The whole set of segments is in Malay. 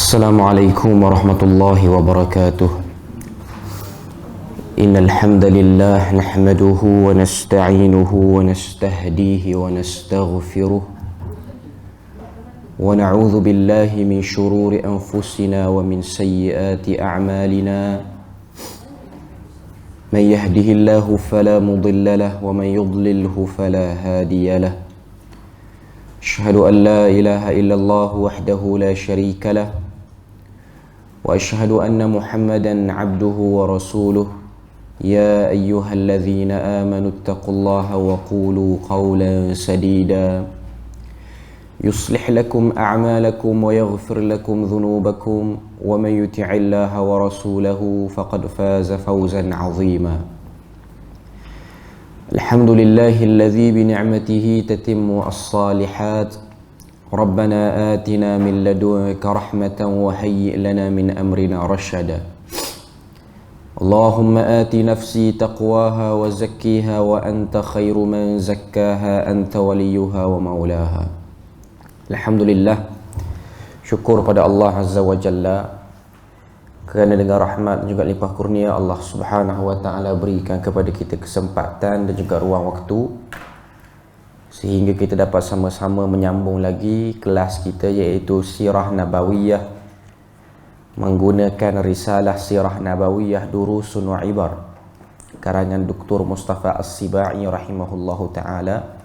Assalamualaikum warahmatullahi wabarakatuh. Innal hamdalillah nahmaduhu wa nasta'inuhu wa nastahdihi wa nastaghfiruh wa na'udzu billahi min shururi anfusina wa min sayyiati a'malina. Man yahdihillahu fala mudilla lahu wa man yudlilhu fala hadiya lahu. Asyhadu an la ilaha illallah wahdahu la syarika lah wa asyhadu anna Muhammadan abduhu wa rasuluh. Ya ayyuhalladzina amanu taqullaha wa qulu qawlan sadida yuslih lakum a'malakum wa yaghfir lakum dhunubakum wa man yuti'illaha wa rasulahu faqad faza fawzan 'azima. Alhamdulillahilladzi bi ni'matihi tatimmu as-salihat. Rabbana atina min ladunka rahmatan wa hayyi' lana min amrina rashada. Allahumma ati nafsi taqwaha wa zakkiha wa anta khairu man zakkaha anta waliyuha wa maulaha. Alhamdulillah, syukur pada Allah Azza wa Jalla kerana dengan rahmat dan juga limpah kurnia Allah Subhanahu wa taala berikan kepada kita kesempatan dan juga ruang waktu sehingga kita dapat sama-sama menyambung lagi kelas kita, iaitu Sirah Nabawiyah, menggunakan risalah Sirah Nabawiyah Durusun wa Ibar karangan Dr. Mustafa As-Sibai rahimahullahu taala,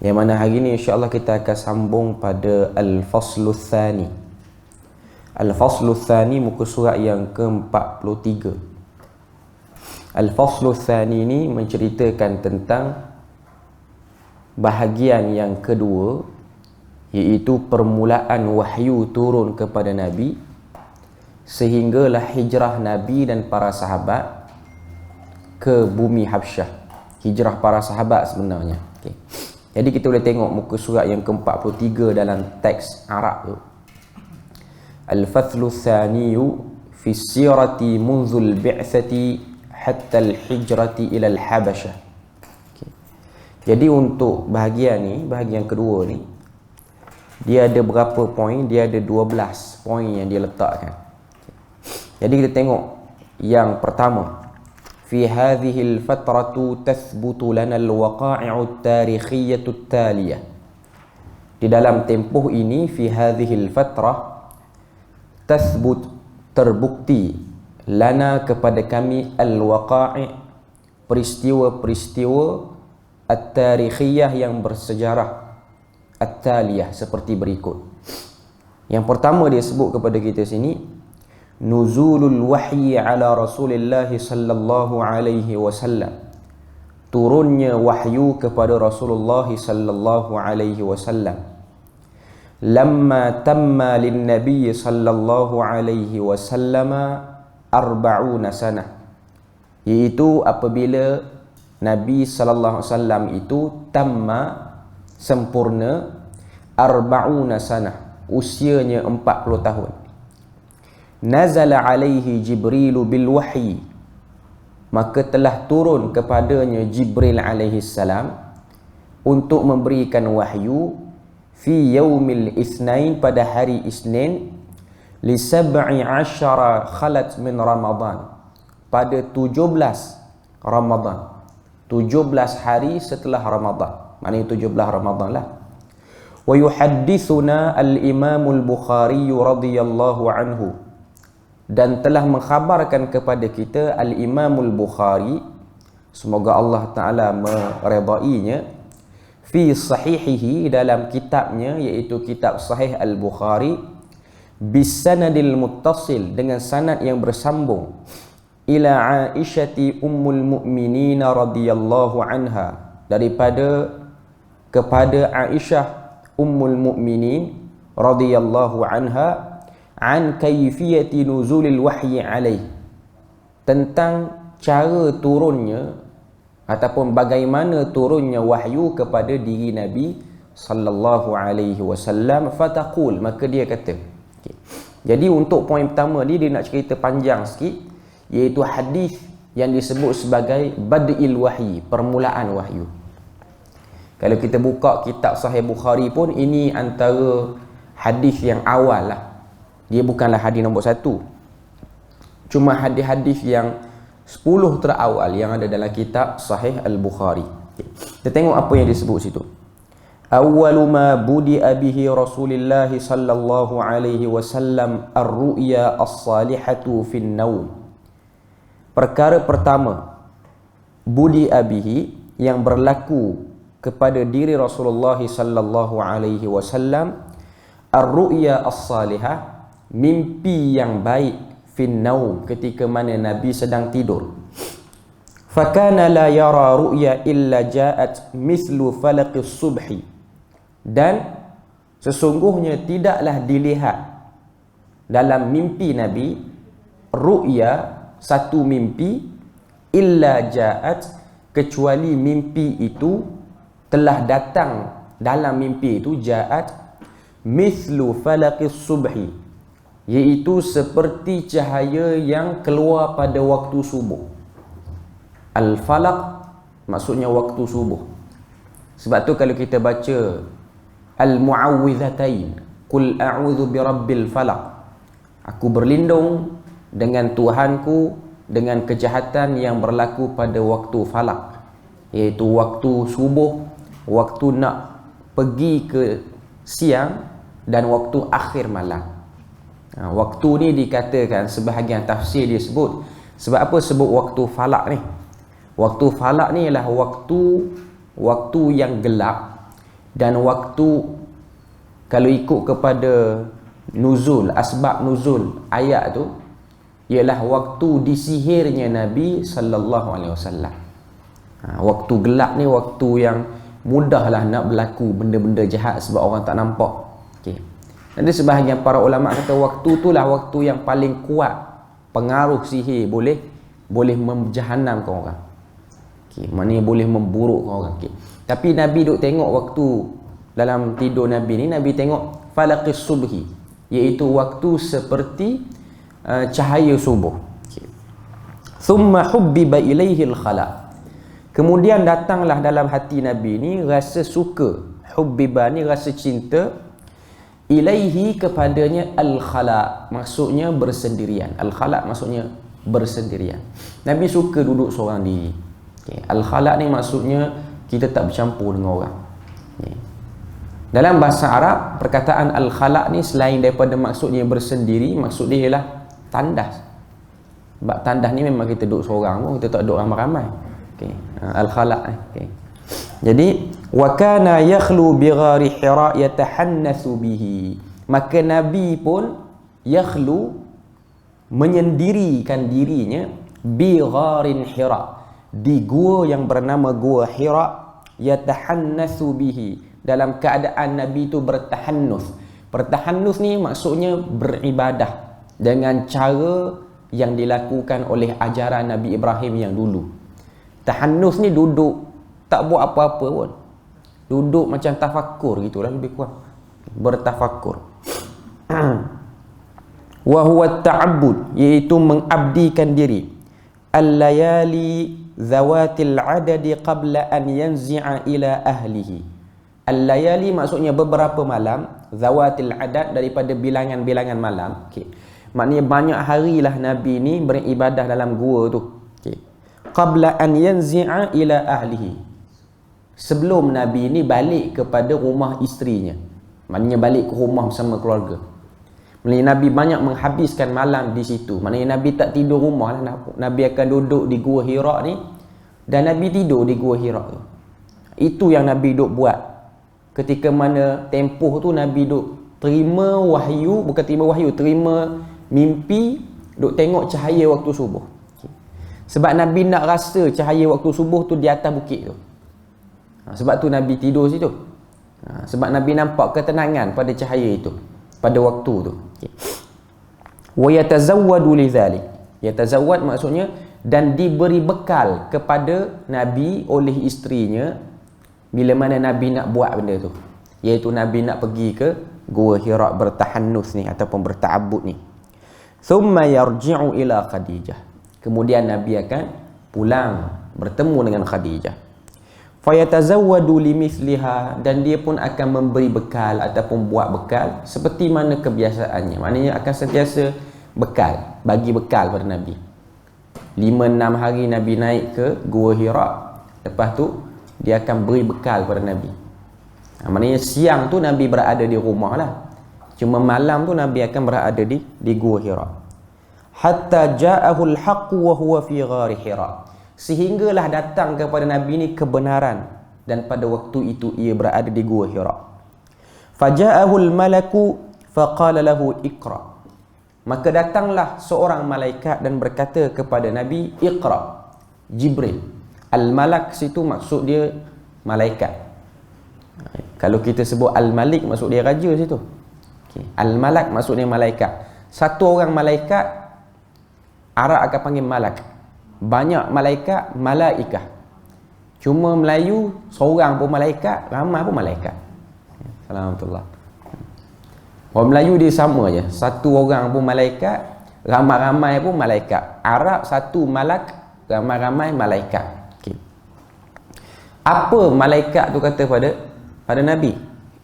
yang mana hari ini insya-Allah kita akan sambung pada Al-Faslu Tsani. Al-Faslu Tsani, muka surat yang ke-43. Al-Faslu Tsani ini menceritakan tentang bahagian yang kedua, iaitu permulaan wahyu turun kepada Nabi sehinggalah hijrah Nabi dan para sahabat ke bumi Habsyah. Hijrah para sahabat sebenarnya. Okay. Jadi kita boleh tengok muka surat yang ke-43 dalam teks Arab tu. Al-Faslu Tsaniyu fi sirati munzul bi'tsati hatta al-hijrati ila al-Habasyah. Jadi untuk bahagian ni, bahagian kedua ni, dia ada berapa poin? Dia ada 12 poin yang dia letakkan. Jadi kita tengok yang pertama. Fi hadhihi al-fatratu tathbutu lana al-waqa'i'u at-tarikhiyatu at-taliyah. Di dalam tempoh ini, fi hadhihi al-fatrah, tathbut, terbukti, lana kepada kami, al-waqa'i', peristiwa-peristiwa at-tarikhiyah yang bersejarah, at-taliyah, seperti berikut. Yang pertama dia sebut kepada kita sini, nuzulul wahyi ala Rasulillah sallallahu alaihi wasallam, turunnya wahyu kepada Rasulullah sallallahu alaihi wasallam. Lamma tamma lin nabiy sallallahu alaihi wasallam 40 sanah, iaitu apabila Nabi sallallahu alaihi wasallam itu tamma, sempurna, 40 sanah, usianya 40 tahun. Nazala alaihi Jibril bil wahyi, maka telah turun kepadanya Jibril alaihi salam untuk memberikan wahyu, fi yaumil Itsnain, pada hari Isnin, li 17 khalat min Ramadan, pada 17 Ramadan, 17 hari setelah Ramadan, maknanya 17 Ramadan lah. Wa yuhaddithuna al-Imam al-Bukhari radhiyallahu anhu, dan telah mengkhabarkan kepada kita al-Imam al-Bukhari, semoga Allah Ta'ala meredainya, fi sahihihi, dalam kitabnya, iaitu kitab Sahih al-Bukhari, bisanadil muttasil, dengan sanad yang bersambung, ila Aisyati ummul mu'minin radhiyallahu anha, kepada Aisyah ummul mu'minin radhiyallahu anha, an kayfiyati nuzulil wahyi alaih, tentang cara turunnya ataupun bagaimana turunnya wahyu kepada diri Nabi sallallahu alaihi wasallam. Fataqul, maka dia kata, okay. Jadi untuk poin pertama ni dia nak cerita panjang sikit, iaitu hadis yang disebut sebagai bad'il wahyi, permulaan wahyu. Kalau kita buka kitab Sahih Bukhari pun, ini antara hadis yang awal lah. Dia bukanlah hadis nombor 1. Cuma hadis-hadis yang 10 terawal yang ada dalam kitab Sahih Al-Bukhari. Kita tengok apa yang disebut situ. Awwalu ma budi'a bihi Rasulullah sallallahu alaihi wasallam ar-ru'ya as-salihatu fin naum. Perkara pertama budi'a bihi yang berlaku kepada diri Rasulullah sallallahu alaihi wasallam ar-ru'ya as-salihah, mimpi yang baik fin naum, ketika mana Nabi sedang tidur. Fakana la yara ru'ya illa ja'at mislu falaqis subhi, dan sesungguhnya tidaklah dilihat dalam mimpi Nabi ru'ya, satu mimpi, illa ja'at, kecuali mimpi itu telah datang dalam mimpi itu, ja'at mislu falaqis subhi, iaitu seperti cahaya yang keluar pada waktu subuh. Al-falaq maksudnya waktu subuh. Sebab tu kalau kita baca Al-Mu'awwidhatain, Qul a'udzu birabbil falaq, aku berlindung dengan Tuhanku dengan kejahatan yang berlaku pada waktu falak, iaitu waktu subuh, waktu nak pergi ke siang, dan waktu akhir malam. Waktu ni dikatakan sebahagian tafsir dia sebut. Sebab apa sebut waktu falak ni? Waktu falak ni ialah waktu yang gelap, dan waktu, kalau ikut kepada nuzul, asbab nuzul ayat tu, ialah waktu disihirnya Nabi sallallahu alaihi wasallam. Waktu gelap ni waktu yang mudahlah nak berlaku benda-benda jahat sebab orang tak nampak. Okey. Nanti sebahagian para ulama kata waktu itulah waktu yang paling kuat pengaruh sihir, boleh menjahanamkan orang. Okey, maknanya boleh memburukkan orang. Okey. Tapi Nabi duk tengok waktu dalam tidur Nabi ni, Nabi tengok falaqis subhi, iaitu waktu seperti cahaya subuh. Okay. Thumma hubbiba ilaihi al-khala. Kemudian datanglah dalam hati Nabi ni rasa suka. Hubbiba ni rasa cinta. Ilaihi, kepadanya, al-khala, maksudnya bersendirian. Al-khala maksudnya bersendirian. Nabi suka duduk seorang diri. Okay. Al-khala ni maksudnya kita tak bercampur dengan orang. Okay. Dalam bahasa Arab, perkataan al-khala ni selain daripada maksudnya bersendiri, maksud dia ialah tandas. Sebab tandas ni memang kita duduk seorang pun, kita tak duduk ramai-ramai. Okay. Al-khala. Okay. Jadi wa kana yakhlu bi ghari Hira yatahannathu bihi, maka Nabi pun yakhlu, menyendirikan dirinya, bi gharin Hira, di gua yang bernama gua Hira, yatahannathu bihi, dalam keadaan Nabi itu bertahannuth. Bertahannuth ni maksudnya beribadah dengan cara yang dilakukan oleh ajaran Nabi Ibrahim yang dulu. Tahannus ni duduk tak buat apa-apa pun, duduk macam tafakkur gitulah, lebih kurang bertafakkur. Wa huwa ta'abbud, iaitu mengabdikan diri. Al-layali zawatil adadi qabla an yanzi'a ila ahlihi. Al-layali maksudnya beberapa malam, zawatil adad daripada bilangan-bilangan malam. Okey. Maknanya banyak harilah Nabi ni beribadah dalam gua tu. Okay. Qabla an yanzi'a ila ahlihi, sebelum Nabi ni balik kepada rumah isterinya. Maknanya balik ke rumah bersama keluarga. Maknanya Nabi banyak menghabiskan malam di situ. Maknanya Nabi tak tidur rumah lah. Nabi akan duduk di gua Hira ni, dan Nabi tidur di gua Hira tu. Itu yang Nabi duk buat. Ketika mana tempoh tu Nabi duk terima wahyu, bukan terima wahyu, terima mimpi, duk tengok cahaya waktu subuh. Okay. Sebab Nabi nak rasa cahaya waktu subuh tu di atas bukit tu. Sebab tu Nabi tidur situ. Sebab Nabi nampak ketenangan pada cahaya itu, pada waktu tu. Okay. Wa yatazawwadu lidzalik. Yatazawwad maksudnya dan diberi bekal kepada Nabi oleh isterinya bila mana Nabi nak buat benda tu, iaitu Nabi nak pergi ke gua Hira bertahannuth ni ataupun berta'abbud ni. Thumma yarji'u ila Khadijah. Kemudian Nabi akan pulang bertemu dengan Khadijah. fayatazawwadu limithliha, dan dia pun akan memberi bekal ataupun buat bekal seperti mana kebiasaannya. Maknanya akan sentiasa bekal, bagi bekal pada Nabi. 5-6 hari Nabi naik ke Gua Hira, lepas tu dia akan beri bekal pada Nabi. Maknanya siang tu Nabi berada di rumah lah, cuma malam tu Nabi akan berada di Gua Hira. Hatta ja'ahul haqqu wa huwa fi ghari Hira, sehinggalah datang kepada Nabi ni kebenaran, dan pada waktu itu ia berada di Gua Hira. Faja'ahul malaku faqala lahu iqra, maka datanglah seorang malaikat dan berkata kepada Nabi, iqra. Jibril. Al-malak situ maksud dia malaikat. Kalau kita sebut al-malik maksud dia raja situ. Okay. Al-malak maksud dia malaikat. Satu orang malaikat Arab akan panggil malak. Banyak malaikat, malaikah. Cuma Melayu seorang pun malaikat, ramai pun malaikat. Alhamdulillah. Orang Melayu dia sama je. Satu orang pun malaikat, ramai-ramai pun malaikat. Arab satu malak, ramai-ramai malaikat. Okay. Apa malaikat tu kata pada Nabi?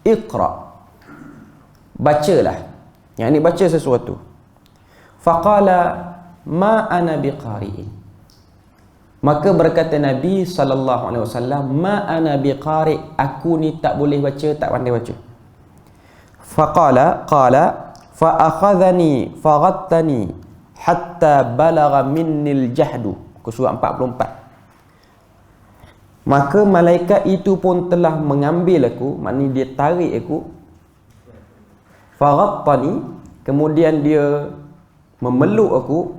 Iqra. Bacalah. Yang ni baca sesuatu. Faqala ma ana biqari'in. Maka berkata Nabi SAW, ma ana biqari', aku ni tak boleh baca, tak pandai baca. Faqala fa akhadhani faghattani hatta balagha minnil jahdu. Surah 44. Maka malaikat itu pun telah mengambil aku, maknanya dia tarik aku. Faghattani, kemudian dia memeluk aku,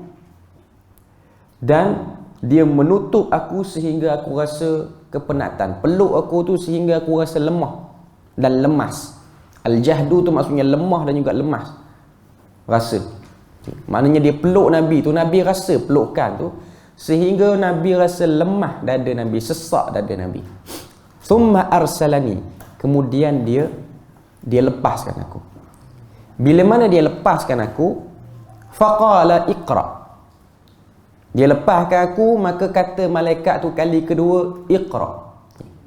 dan dia menutup aku sehingga aku rasa kepenatan. Peluk aku tu sehingga aku rasa lemah dan lemas. Al-jahdu tu maksudnya lemah dan juga lemas. Rasa. Maknanya dia peluk Nabi tu, Nabi rasa pelukan tu sehingga Nabi rasa lemah dada Nabi, sesak dada Nabi. Thumma arsalani, kemudian dia lepaskan aku. Bila mana dia lepaskan aku, faqala iqra. Dia lepaskan aku, maka kata malaikat tu kali kedua, iqra.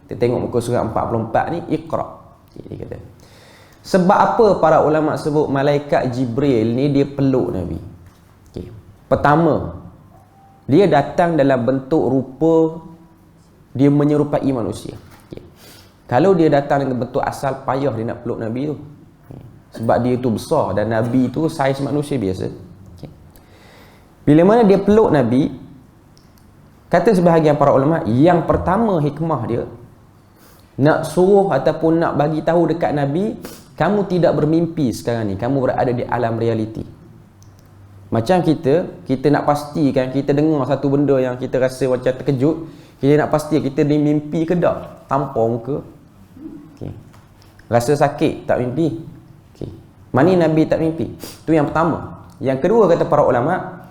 Kita tengok muka surat 44 ni, iqra. Dia kata. Sebab apa para ulama sebut malaikat Jibril ni dia peluk Nabi? Okay. Pertama, dia datang dalam bentuk rupa dia menyerupai manusia. Okay. Kalau dia datang dengan bentuk asal, payah dia nak peluk Nabi tu. Okay. Sebab dia tu besar dan Nabi tu saiz manusia biasa. Okay. Bila mana dia peluk Nabi, kata sebahagian para ulama, yang pertama hikmah dia nak suruh ataupun nak bagi tahu dekat Nabi, kamu tidak bermimpi sekarang ni, kamu berada di alam realiti. Macam kita nak pastikan, kita dengar satu benda yang kita rasa macam terkejut, kita nak pasti kita ni mimpi ke tak, tanpa muka. Okay. Rasa sakit, tak mimpi. Okay. Mana Nabi tak mimpi? Itu yang pertama. Yang kedua, kata para ulama,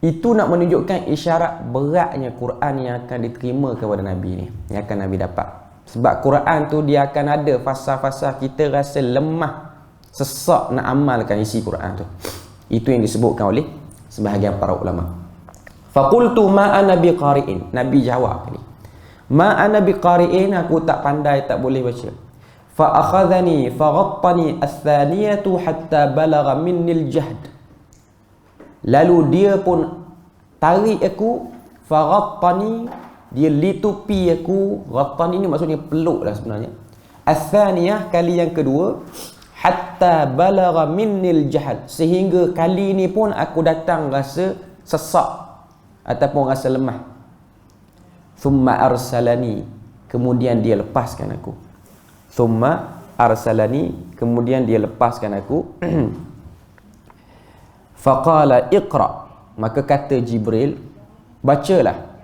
itu nak menunjukkan isyarat beratnya Quran yang akan diterima kepada Nabi ni, yang akan Nabi dapat. Sebab Quran tu dia akan ada fasa-fasa kita rasa lemah, sesak nak amalkan isi Quran tu. Itu yang disebutkan oleh sebahagian para ulama. Faqultu ma ana biqari'in. Nabi jawab ni, ma ana biqari'in, aku tak pandai, tak boleh baca. Fa akhadhani faghattani ats-thaniyatu hatta balagha minnil jahd. Lalu dia pun tarik aku, faghattani, dia litupi aku. Ghattani ni maksudnya peluk lah sebenarnya. Ats-tsaniyah, kali yang kedua, hatta balagha minnil jahd, sehingga kali ni pun aku datang rasa sesak ataupun rasa lemah. Thumma arsalani, kemudian dia lepaskan aku. Thumma arsalani, kemudian dia lepaskan aku. Faqala iqra, maka kata Jibril, bacalah.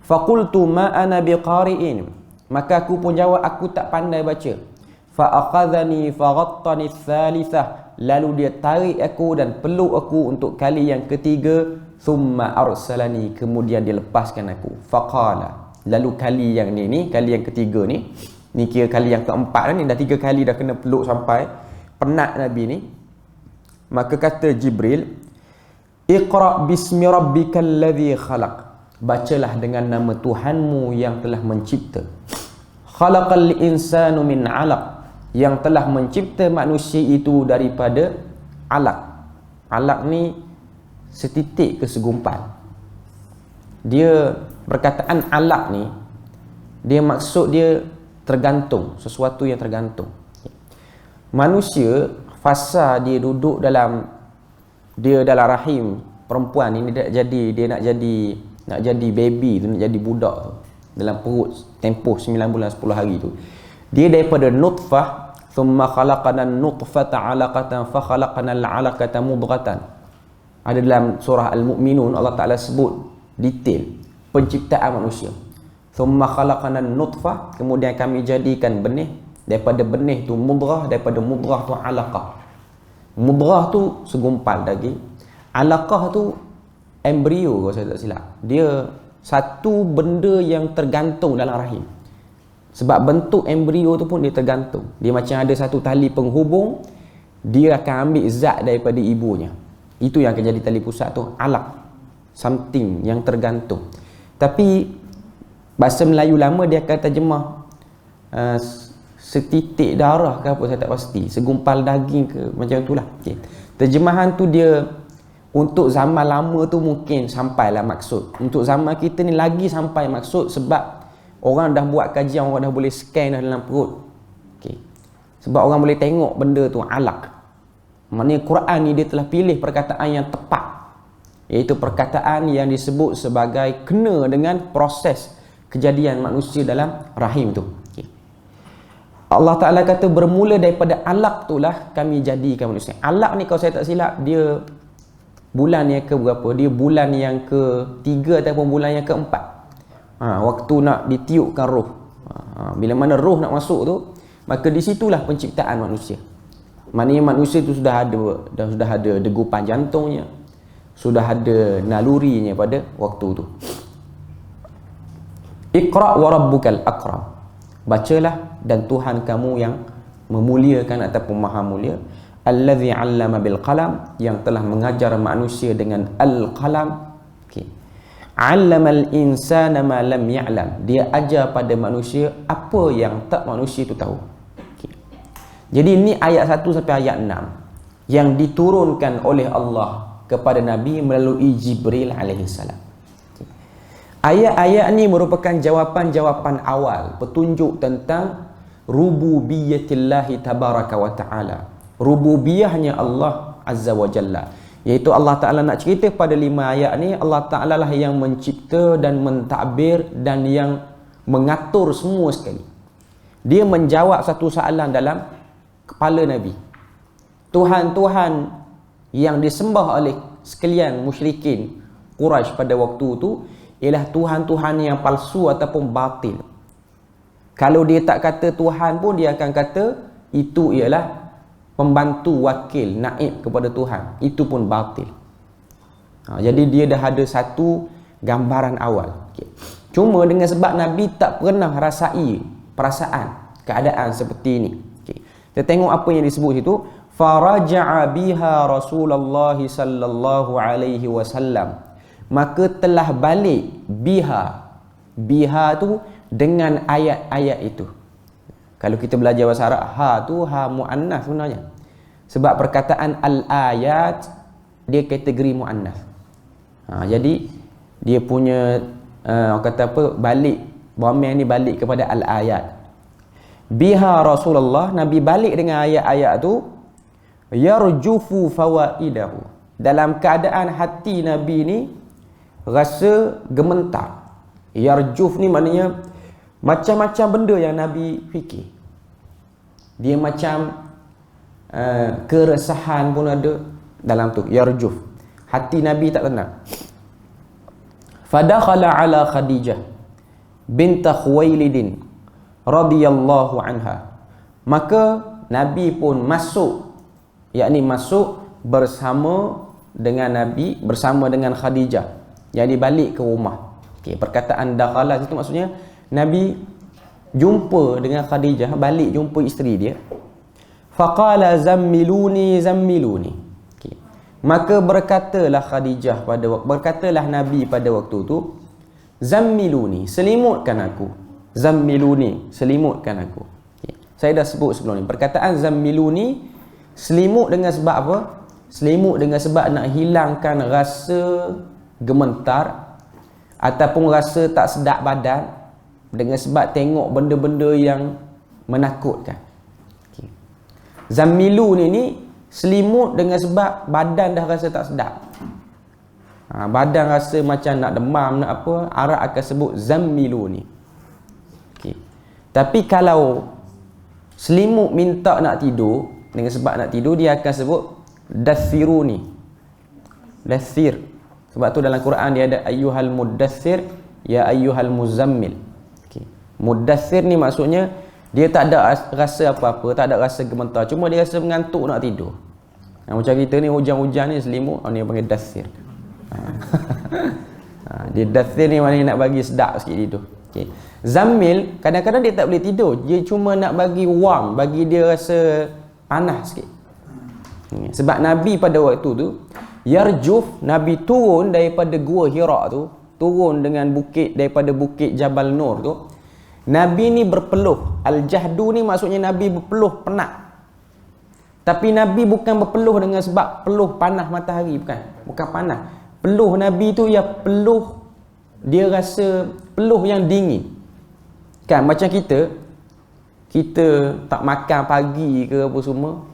Faqultu ma ana biqari'in, maka aku pun jawab, aku tak pandai baca. Fa akhadhani faghattani ats-tsalitsah, lalu dia tarik aku dan peluk aku untuk kali yang ketiga. Thumma arsalani, kemudian dia lepaskan aku. Faqala, lalu kali yang ni kali yang ketiga ni kira kali yang keempat ni, dah 3 kali dah kena peluk sampai penat Nabi ni. Maka kata Jibril, iqra bismi rabbikal ladzi khalaq, bacalah dengan nama Tuhanmu yang telah mencipta. Khalaqal insanu min 'alaq, yang telah mencipta manusia itu daripada alaq. Alaq ni setitik ke segumpal. Dia perkataan alaq ni, dia maksud dia tergantung, sesuatu yang tergantung. Manusia fasa dia duduk dalam rahim perempuan ni, dia nak jadi baby tu, nak jadi budak tu dalam perut tempoh 9 bulan 10 hari tu. Dia daripada nutfah, thumma khalaqana nutfata 'alaqatan fa khalaqana al-'alaqata mudghatan. Ada dalam surah Al-Mu'minun, Allah Taala sebut detail penciptaan manusia. Thumma khalaqana nutfah, kemudian kami jadikan benih, daripada benih tu mudghah, daripada mudghah tu 'alaqah. Mudghah tu segumpal daging, 'alaqah tu embrio kalau saya tak silap. Dia satu benda yang tergantung dalam rahim. Sebab bentuk embrio tu pun dia tergantung. Dia macam ada satu tali penghubung, dia akan ambil zat daripada ibunya. Itu yang akan jadi tali pusat tu, alaq. Something yang tergantung. Tapi bahasa Melayu lama dia akan terjemah setitik darah ke apa, saya tak pasti. Segumpal daging ke, macam itulah. Okay. Terjemahan tu dia untuk zaman lama tu mungkin sampailah maksud. Untuk zaman kita ni lagi sampai maksud, sebab orang dah buat kajian, orang dah boleh scan dah dalam perut. Okay. Sebab orang boleh tengok benda tu alaq. Maknanya Quran ni dia telah pilih perkataan yang tepat, iaitu perkataan yang disebut sebagai kena dengan proses kejadian manusia dalam rahim tu. Okay. Allah Ta'ala kata bermula daripada alaq itulah kami jadikan manusia. Alaq ni kalau saya tak silap dia bulan yang ke berapa? Dia bulan yang ke-3 ataupun bulan yang ke-4. Waktu nak ditiupkan roh. Bila mana roh nak masuk tu, maka di situlah penciptaan manusia. Maknanya manusia tu sudah ada degupan jantungnya, sudah ada nalurinya pada waktu tu. Iqra wa rabbukal akram. Bacalah dan Tuhan kamu yang memuliakan ataupun maha mulia. Allazi 'allama bil qalam, yang telah mengajar manusia dengan al-qalam. Okey. 'Allamal insana ma lam ya'lam. Dia ajar pada manusia apa yang tak manusia itu tahu. Okey. Jadi ini ayat 1 sampai ayat 6 yang diturunkan oleh Allah kepada Nabi melalui Jibril alaihi salam. Okay. Ayat-ayat ni merupakan jawapan-jawapan awal, petunjuk tentang rububiyyatillahi tabaraka wa ta'ala. Rububiyahnya Allah Azza wa Jalla, iaitu Allah Ta'ala nak cerita pada 5 ayat ni, Allah Ta'ala lah yang mencipta dan mentadbir dan yang mengatur semua sekali. Dia menjawab satu soalan dalam kepala Nabi. Tuhan-Tuhan yang disembah oleh sekalian musyrikin Quraisy pada waktu tu ialah Tuhan-Tuhan yang palsu ataupun batil. Kalau dia tak kata Tuhan pun, dia akan kata itu ialah pembantu wakil naib kepada Tuhan. Itu pun batil. Jadi dia dah ada satu gambaran awal. Okay. Cuma dengan sebab Nabi tak pernah rasai perasaan keadaan seperti ini. Okay. Kita tengok apa yang disebut situ. Faraja'a biha Rasulullah sallallahu alaihi wasallam. Maka telah balik biha tu dengan ayat-ayat itu. Kalau kita belajar bahasa Arab, ha tu ha muannas sebenarnya. Sebab perkataan al-ayat dia kategori muannas. Jadi dia punya kata apa, balik, dhamir ni balik kepada al-ayat. Biha Rasulullah, Nabi balik dengan ayat-ayat tu, yarjufu fawaidahu. Dalam keadaan hati Nabi ni rasa gementar. Yarjuf ni maknanya macam-macam benda yang Nabi fikir. Dia macam keresahan pun ada dalam tu, yarjuf. Hati Nabi tak tenang. Fadakhala ala Khadijah bint Khuwailid radhiyallahu anha. Maka Nabi pun masuk, yakni masuk bersama dengan Nabi, bersama dengan Khadijah, jadi balik ke rumah. Okey, perkataan dakhala itu maksudnya Nabi jumpa dengan Khadijah, balik jumpa isteri dia. Faqala zammiluni zammiluni. Okay. Maka berkatalah Nabi pada waktu tu, zammiluni, selimutkan aku. zammiluni, selimutkan aku. Okay. Saya dah sebut sebelum ni, perkataan zammiluni selimut dengan sebab apa? Selimut dengan sebab nak hilangkan rasa gementar ataupun rasa tak sedap badan dengan sebab tengok benda-benda yang menakutkan. Okay. Zammilu ni selimut dengan sebab badan dah rasa tak sedap. Badan rasa macam nak demam, nak apa, Arab akan sebut zammilu ni. Okay. Tapi kalau selimut minta nak tidur, dengan sebab nak tidur, dia akan sebut dathiruni. Dathir. Sebab tu dalam Quran dia ada ayyuhal muddathir, ya ayyuhal muzammil. Okay. Muddathir ni maksudnya dia tak ada rasa apa-apa, tak ada rasa gemetar, cuma dia rasa mengantuk nak tidur. Macam kita ni hujan-hujan ni selimut, ni panggil dathir. Dia dathir ni maknanya nak bagi sedap sikit tidur. Okay. Zammil kadang-kadang dia tak boleh tidur, dia cuma nak bagi warm, bagi dia rasa panas sikit. Sebab Nabi pada waktu tu yarjuf, Nabi turun daripada gua Hira tu, turun dengan bukit, daripada bukit Jabal Nur tu, Nabi ni berpeluh. Al-jahdu ni maksudnya Nabi berpeluh penat. Tapi Nabi bukan berpeluh dengan sebab peluh panas matahari, bukan panas. Peluh Nabi tu ya peluh, dia rasa peluh yang dingin. Kan macam kita tak makan pagi ke apa semua.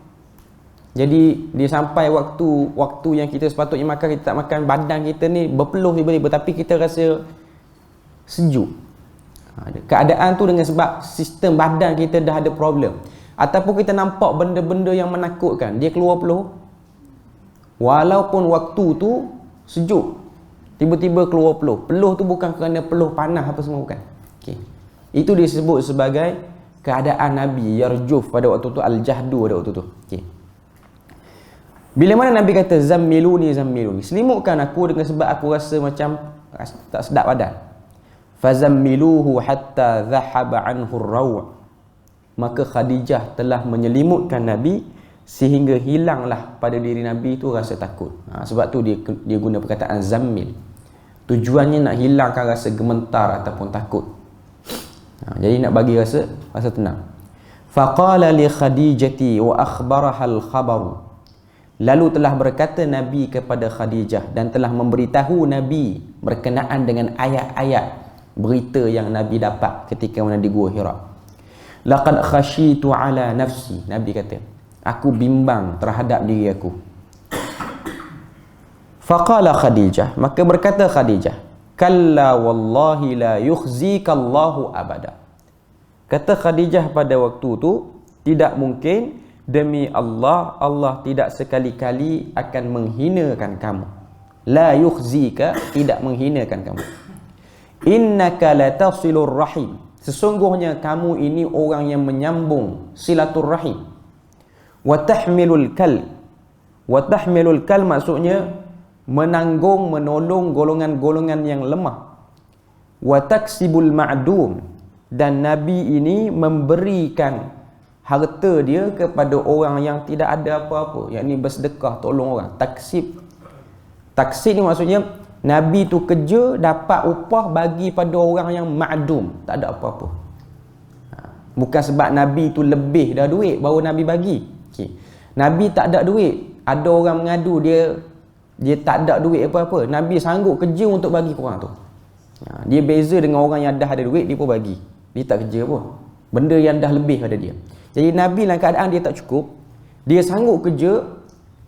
Jadi dia sampai waktu yang kita sepatutnya makan, kita tak makan, badan kita ni berpeluh tiba-tiba, tapi kita rasa sejuk. Keadaan tu dengan sebab sistem badan kita dah ada problem. Ataupun kita nampak benda-benda yang menakutkan, dia keluar peluh. Walaupun waktu tu sejuk, tiba-tiba keluar peluh. Peluh tu bukan kerana peluh panas apa semua, bukan. Okay. Itu disebut sebagai keadaan Nabi yarjuf pada waktu tu, al-jahdu pada waktu tu. Okay. Bila mana Nabi kata zammiluni, selimutkan aku dengan sebab aku rasa macam tak sedap badan. Fazammiluhu hatta dhahaba anhu ar-raw'. Maka Khadijah telah menyelimutkan Nabi sehingga hilanglah pada diri Nabi tu rasa takut. Sebab tu dia guna perkataan zammil. Tujuannya nak hilangkan rasa gementar ataupun takut. Jadi nak bagi rasa tenang. Faqala li Khadijati wa akhbaraha al-khabar. Lalu telah berkata Nabi kepada Khadijah dan telah memberitahu Nabi berkenaan dengan ayat-ayat berita yang Nabi dapat ketika mana di Gua Hira. Laqad khashitu ala nafsi. Nabi kata, aku bimbang terhadap diri aku. Faqala Khadijah, maka berkata Khadijah, kalla wallahi la yukhzika Allahu abada. Kata Khadijah pada waktu tu, tidak mungkin, demi Allah, Allah tidak sekali-kali akan menghinakan kamu. La yukhzika, tidak menghinakan kamu. Innaka la tasilur rahim. Sesungguhnya kamu ini orang yang menyambung silaturrahim. Wa tahmilul kal. Wa tahmilul kal maksudnya menanggung, menolong golongan-golongan yang lemah. Wa taksibul ma'dum. Dan Nabi ini memberikan harta dia kepada orang yang tidak ada apa-apa, yakni bersedekah, tolong orang. Taksib ni maksudnya Nabi tu kerja dapat upah bagi pada orang yang ma'dum, tak ada apa-apa. Bukan sebab Nabi tu lebih dah duit baru Nabi bagi. Okay. Nabi tak ada duit, ada orang mengadu dia tak ada duit apa-apa, Nabi sanggup kerja untuk bagi korang tu. Dia beza dengan orang yang dah ada duit, dia pun bagi, dia tak kerja pun, benda yang dah lebih pada dia. Jadi Nabi dalam keadaan dia tak cukup, dia sanggup kerja,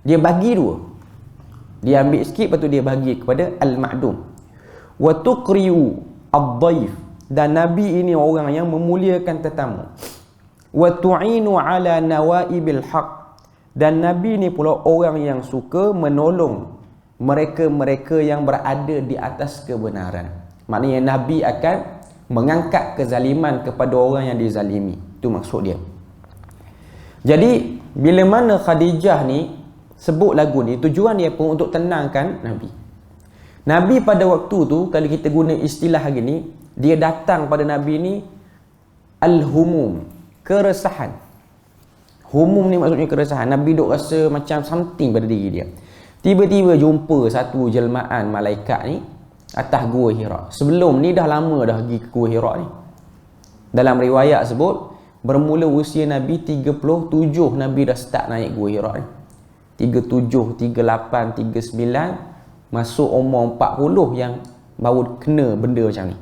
dia bagi dua. Dia ambil sikit, lepas tu dia bagi kepada al-ma'dum. Wa tuqri'u ad-daif. Dan Nabi ini orang yang memuliakan tetamu. Wa tu'inu ala nawaibil haq. Dan Nabi ini pula orang yang suka menolong mereka-mereka yang berada di atas kebenaran. Maknanya Nabi akan mengangkat kezaliman kepada orang yang dizalimi. Itu maksud dia. Jadi bila mana Khadijah ni sebut lagu ni, tujuan dia pun untuk tenangkan Nabi. Nabi pada waktu tu, kalau kita guna istilah hari ni, dia datang pada Nabi ni al-humum, keresahan. Humum ni maksudnya keresahan. Nabi duk rasa macam something pada diri dia. Tiba-tiba jumpa satu jelmaan malaikat ni atas Gua Hira. Sebelum ni dah lama dah pergi ke Gua Hira ni. Dalam riwayat sebut bermula usia Nabi 37 Nabi dah start naik Gua Hira ni. 37, 38, 39 masuk umur 40 yang baru kena benda macam ni.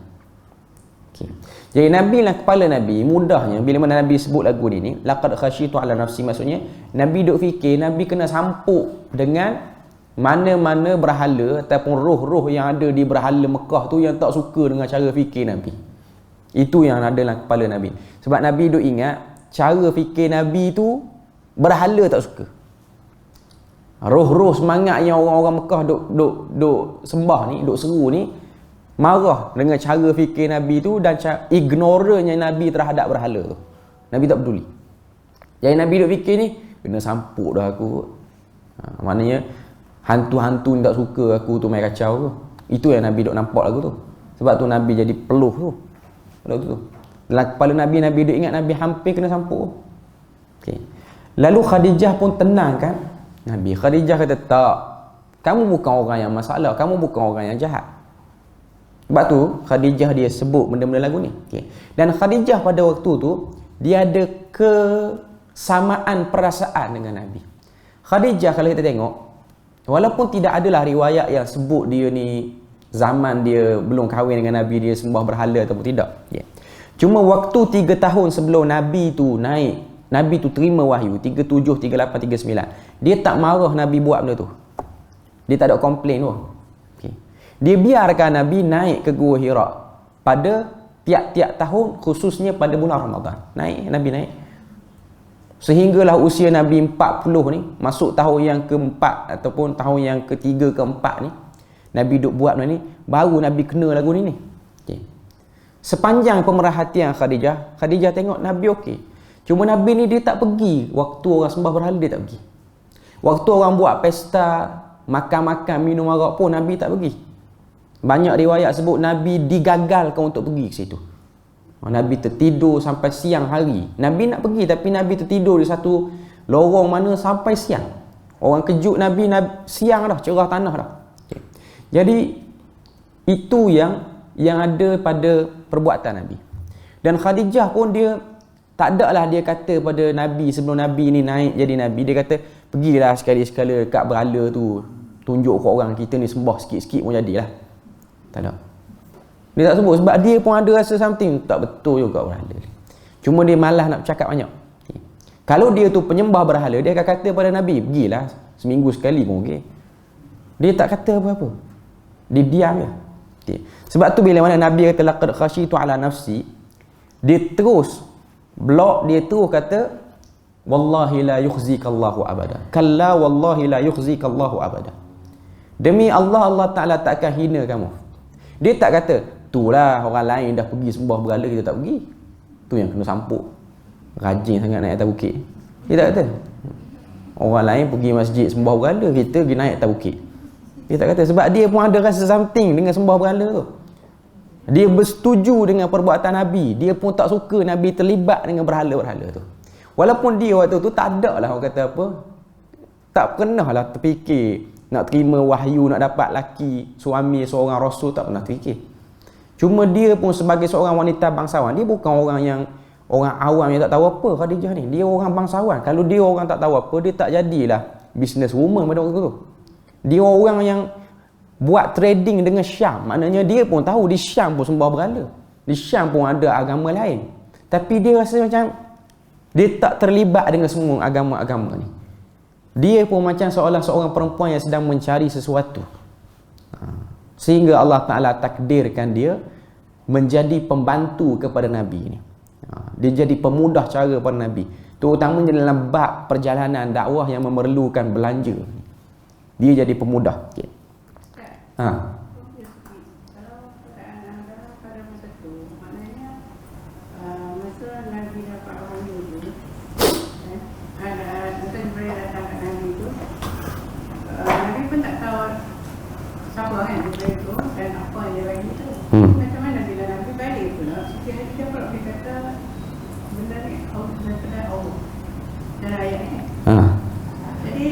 Okay. Jadi Nabi lah kepala Nabi, mudahnya bila mana Nabi sebut lagu ni laqad khasyitu ala nafsi, maksudnya Nabi duk fikir Nabi kena sampuk dengan mana-mana berhala ataupun roh-roh yang ada di berhala Mekah tu yang tak suka dengan cara fikir Nabi. Itu yang ada dalam kepala Nabi. Sebab Nabi duk ingat cara fikir Nabi tu berhala tak suka. Roh-roh semangat yang orang-orang Mekah duk sembah ni, duk seru ni, marah dengan cara fikir Nabi tu dan ignoranya Nabi terhadap berhala tu. Nabi tak peduli. Jadi Nabi duk fikir ni, kena sampuk dah aku. Maknanya hantu-hantu ni tak suka aku tu main kacau tu. Itu yang Nabi duk nampak lagu tu. Sebab tu Nabi jadi peluh tu. Lagu tu. Dalam kepala Nabi duk ingat Nabi hampir kena sampuk. Okay. Lalu Khadijah pun tenang kan Nabi. Khadijah kata, tak, kamu bukan orang yang masalah, kamu bukan orang yang jahat. Sebab tu Khadijah dia sebut benda-benda lagu ni. Okay. Dan Khadijah pada waktu tu dia ada kesamaan perasaan dengan Nabi. Khadijah kalau kita tengok, walaupun tidak adalah riwayat yang sebut dia ni zaman dia belum kahwin dengan Nabi dia sembah berhala ataupun tidak. Okay. Cuma waktu 3 tahun sebelum Nabi tu naik, Nabi tu terima wahyu 37, 38, 39. Dia tak marah Nabi buat benda tu. Dia tak ada komplain tu. Okay. Dia biarkan Nabi naik ke Gua Hira pada tiap-tiap tahun, khususnya pada bulan Ramadan. Nabi naik. Sehinggalah usia Nabi 40 ni, masuk tahun yang keempat ataupun tahun yang ketiga, keempat ni, Nabi duk buat benda ni, baru Nabi kena lagu ni. Okay. Sepanjang pemerhatian Khadijah, Khadijah tengok Nabi okey. Cuma Nabi ni dia tak pergi waktu orang sembah berhala, dia tak pergi. Waktu orang buat pesta, makan-makan, minum arak pun Nabi tak pergi. Banyak riwayat sebut Nabi digagalkan untuk pergi ke situ. Nabi tertidur sampai siang hari. Nabi nak pergi tapi Nabi tertidur di satu lorong mana sampai siang. Orang kejut Nabi siang dah, cerah tanah dah. Okay. Jadi itu yang ada pada perbuatan Nabi. Dan Khadijah pun dia tak ada lah dia kata pada Nabi sebelum Nabi ni naik jadi Nabi, dia kata pergilah sekali-sekala kat berhala tu, tunjuk ke orang kita ni sembah sikit-sikit pun jadilah. Tak ada. Dia tak sebut sebab dia pun ada rasa something tak betul juga berhala. Cuma dia malas nak cakap banyak. Okay. Kalau dia tu penyembah berhala, dia akan kata pada Nabi, pergilah seminggu sekali pun okey. Dia tak kata apa-apa. Dia diam je. Okay. Sebab tu bila mana Nabi kata laqad khasyitu ala nafsi, dia terus blok, dia terus kata wallahi la yukhzikallahu abada. Kalla wallahi la yukhzikallahu abada. Demi Allah, Allah Ta'ala tak akan hina kamu. Dia tak kata itulah orang lain dah pergi sembah berhala, kita tak pergi. Tu yang kena sampuk. Rajin sangat naik atas bukit. Dia tak kata orang lain pergi masjid sembah berhala, kita pergi naik atas bukit. Dia tak kata. Sebab dia pun ada rasa something dengan sembah berhala tu. Dia bersetuju dengan perbuatan Nabi. Dia pun tak suka Nabi terlibat dengan berhala-berhala tu. Walaupun dia waktu tu tak ada lah orang kata apa, tak pernah lah terfikir nak terima wahyu, nak dapat laki suami seorang rasul, tak pernah terfikir. Cuma dia pun sebagai seorang wanita bangsawan, dia bukan orang yang orang awam yang tak tahu apa. Khadijah ni dia orang bangsawan. Kalau dia orang tak tahu apa, dia tak jadilah business woman pada waktu tu. Dia orang yang buat trading dengan Syam. Maknanya dia pun tahu di Syam pun sembah berhala, di Syam pun ada agama lain. Tapi dia rasa macam dia tak terlibat dengan semua agama-agama ni. Dia pun macam seolah seorang perempuan yang sedang mencari sesuatu. Sehingga Allah Ta'ala takdirkan dia menjadi pembantu kepada Nabi ni. Dia jadi pemudah cara pada Nabi, terutamanya dalam bab perjalanan dakwah yang memerlukan belanja. Dia jadi pemudah. Okay. Kalau keadaan pada masa tu, maknanya masa Nabi dapat wahyu tu, ada Jibril datang ke Nabi tu, Nabi pun tak tahu siapa kan Jibril tu dan apa yang dia bagi tu. Macam mana bila Nabi balik pula, dia pula dia kata benda ni daripada Allah dan ayat ni. Jadi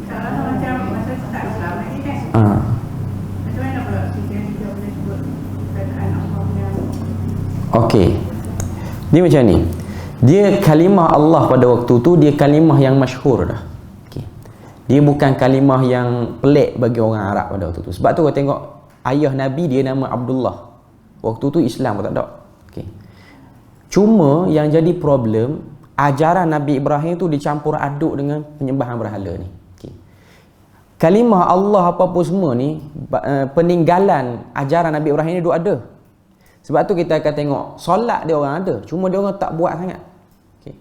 kalau macam masa tak Islam ni kan, Okey. Dia macam ni. Dia kalimah Allah pada waktu tu dia kalimah yang masyhur dah. Okey. Dia bukan kalimah yang pelik bagi orang Arab pada waktu tu. Sebab tu kau tengok ayah Nabi dia nama Abdullah. Waktu tu Islam pun tak ada. Okey. Cuma yang jadi problem, ajaran Nabi Ibrahim tu dicampur aduk dengan penyembahan berhala ni. Okey. Kalimah Allah apa-apa semua ni peninggalan ajaran Nabi Ibrahim ni duk ada. Sebab tu kita akan tengok solat dia orang ada, cuma dia orang tak buat sangat. Okay.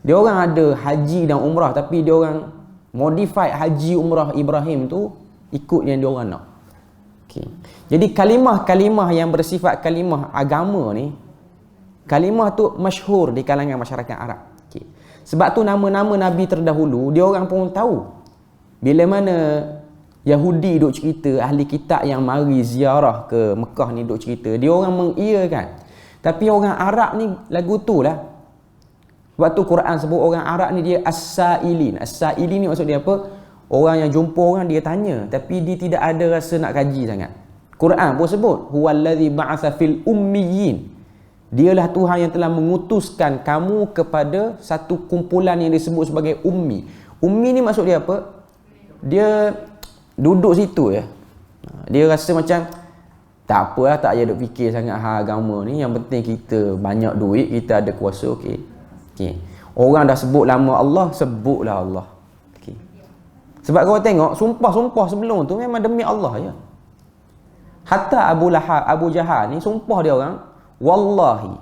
Dia orang ada haji dan umrah tapi dia orang modify haji umrah Ibrahim tu ikut yang dia orang nak. Okay. Jadi kalimah-kalimah yang bersifat kalimah agama ni, kalimah tu masyhur di kalangan masyarakat Arab. Okay. Sebab tu nama-nama Nabi terdahulu dia orang pun tahu. Bila mana Yahudi duk cerita, ahli kitab yang mari ziarah ke Mekah ni duk cerita, dia orang mengiyakan. Tapi orang Arab ni lagu tu lah. Sebab tu Quran sebut orang Arab ni dia as-sa'ilin. As-sa'ilin ni maksud dia apa? Orang yang jumpa orang dia tanya tapi dia tidak ada rasa nak kaji sangat. Quran pun sebut huwallazi ba'atsa fil ummiyin. Dialah Tuhan yang telah mengutuskan kamu kepada satu kumpulan yang disebut sebagai ummi. Ummi ni maksud dia apa? Dia duduk situ ya. Dia rasa macam tak apalah, tak payah duk fikir sangat hal agama ni, yang penting kita banyak duit, kita ada kuasa, okey. Okey. Orang dah sebut nama Allah, sebutlah Allah. Okey. Sebab kau tengok sumpah-sumpah sebelum tu memang demi Allah ya. Hatta Abu Lahab, Abu Jahal ni sumpah dia orang wallahi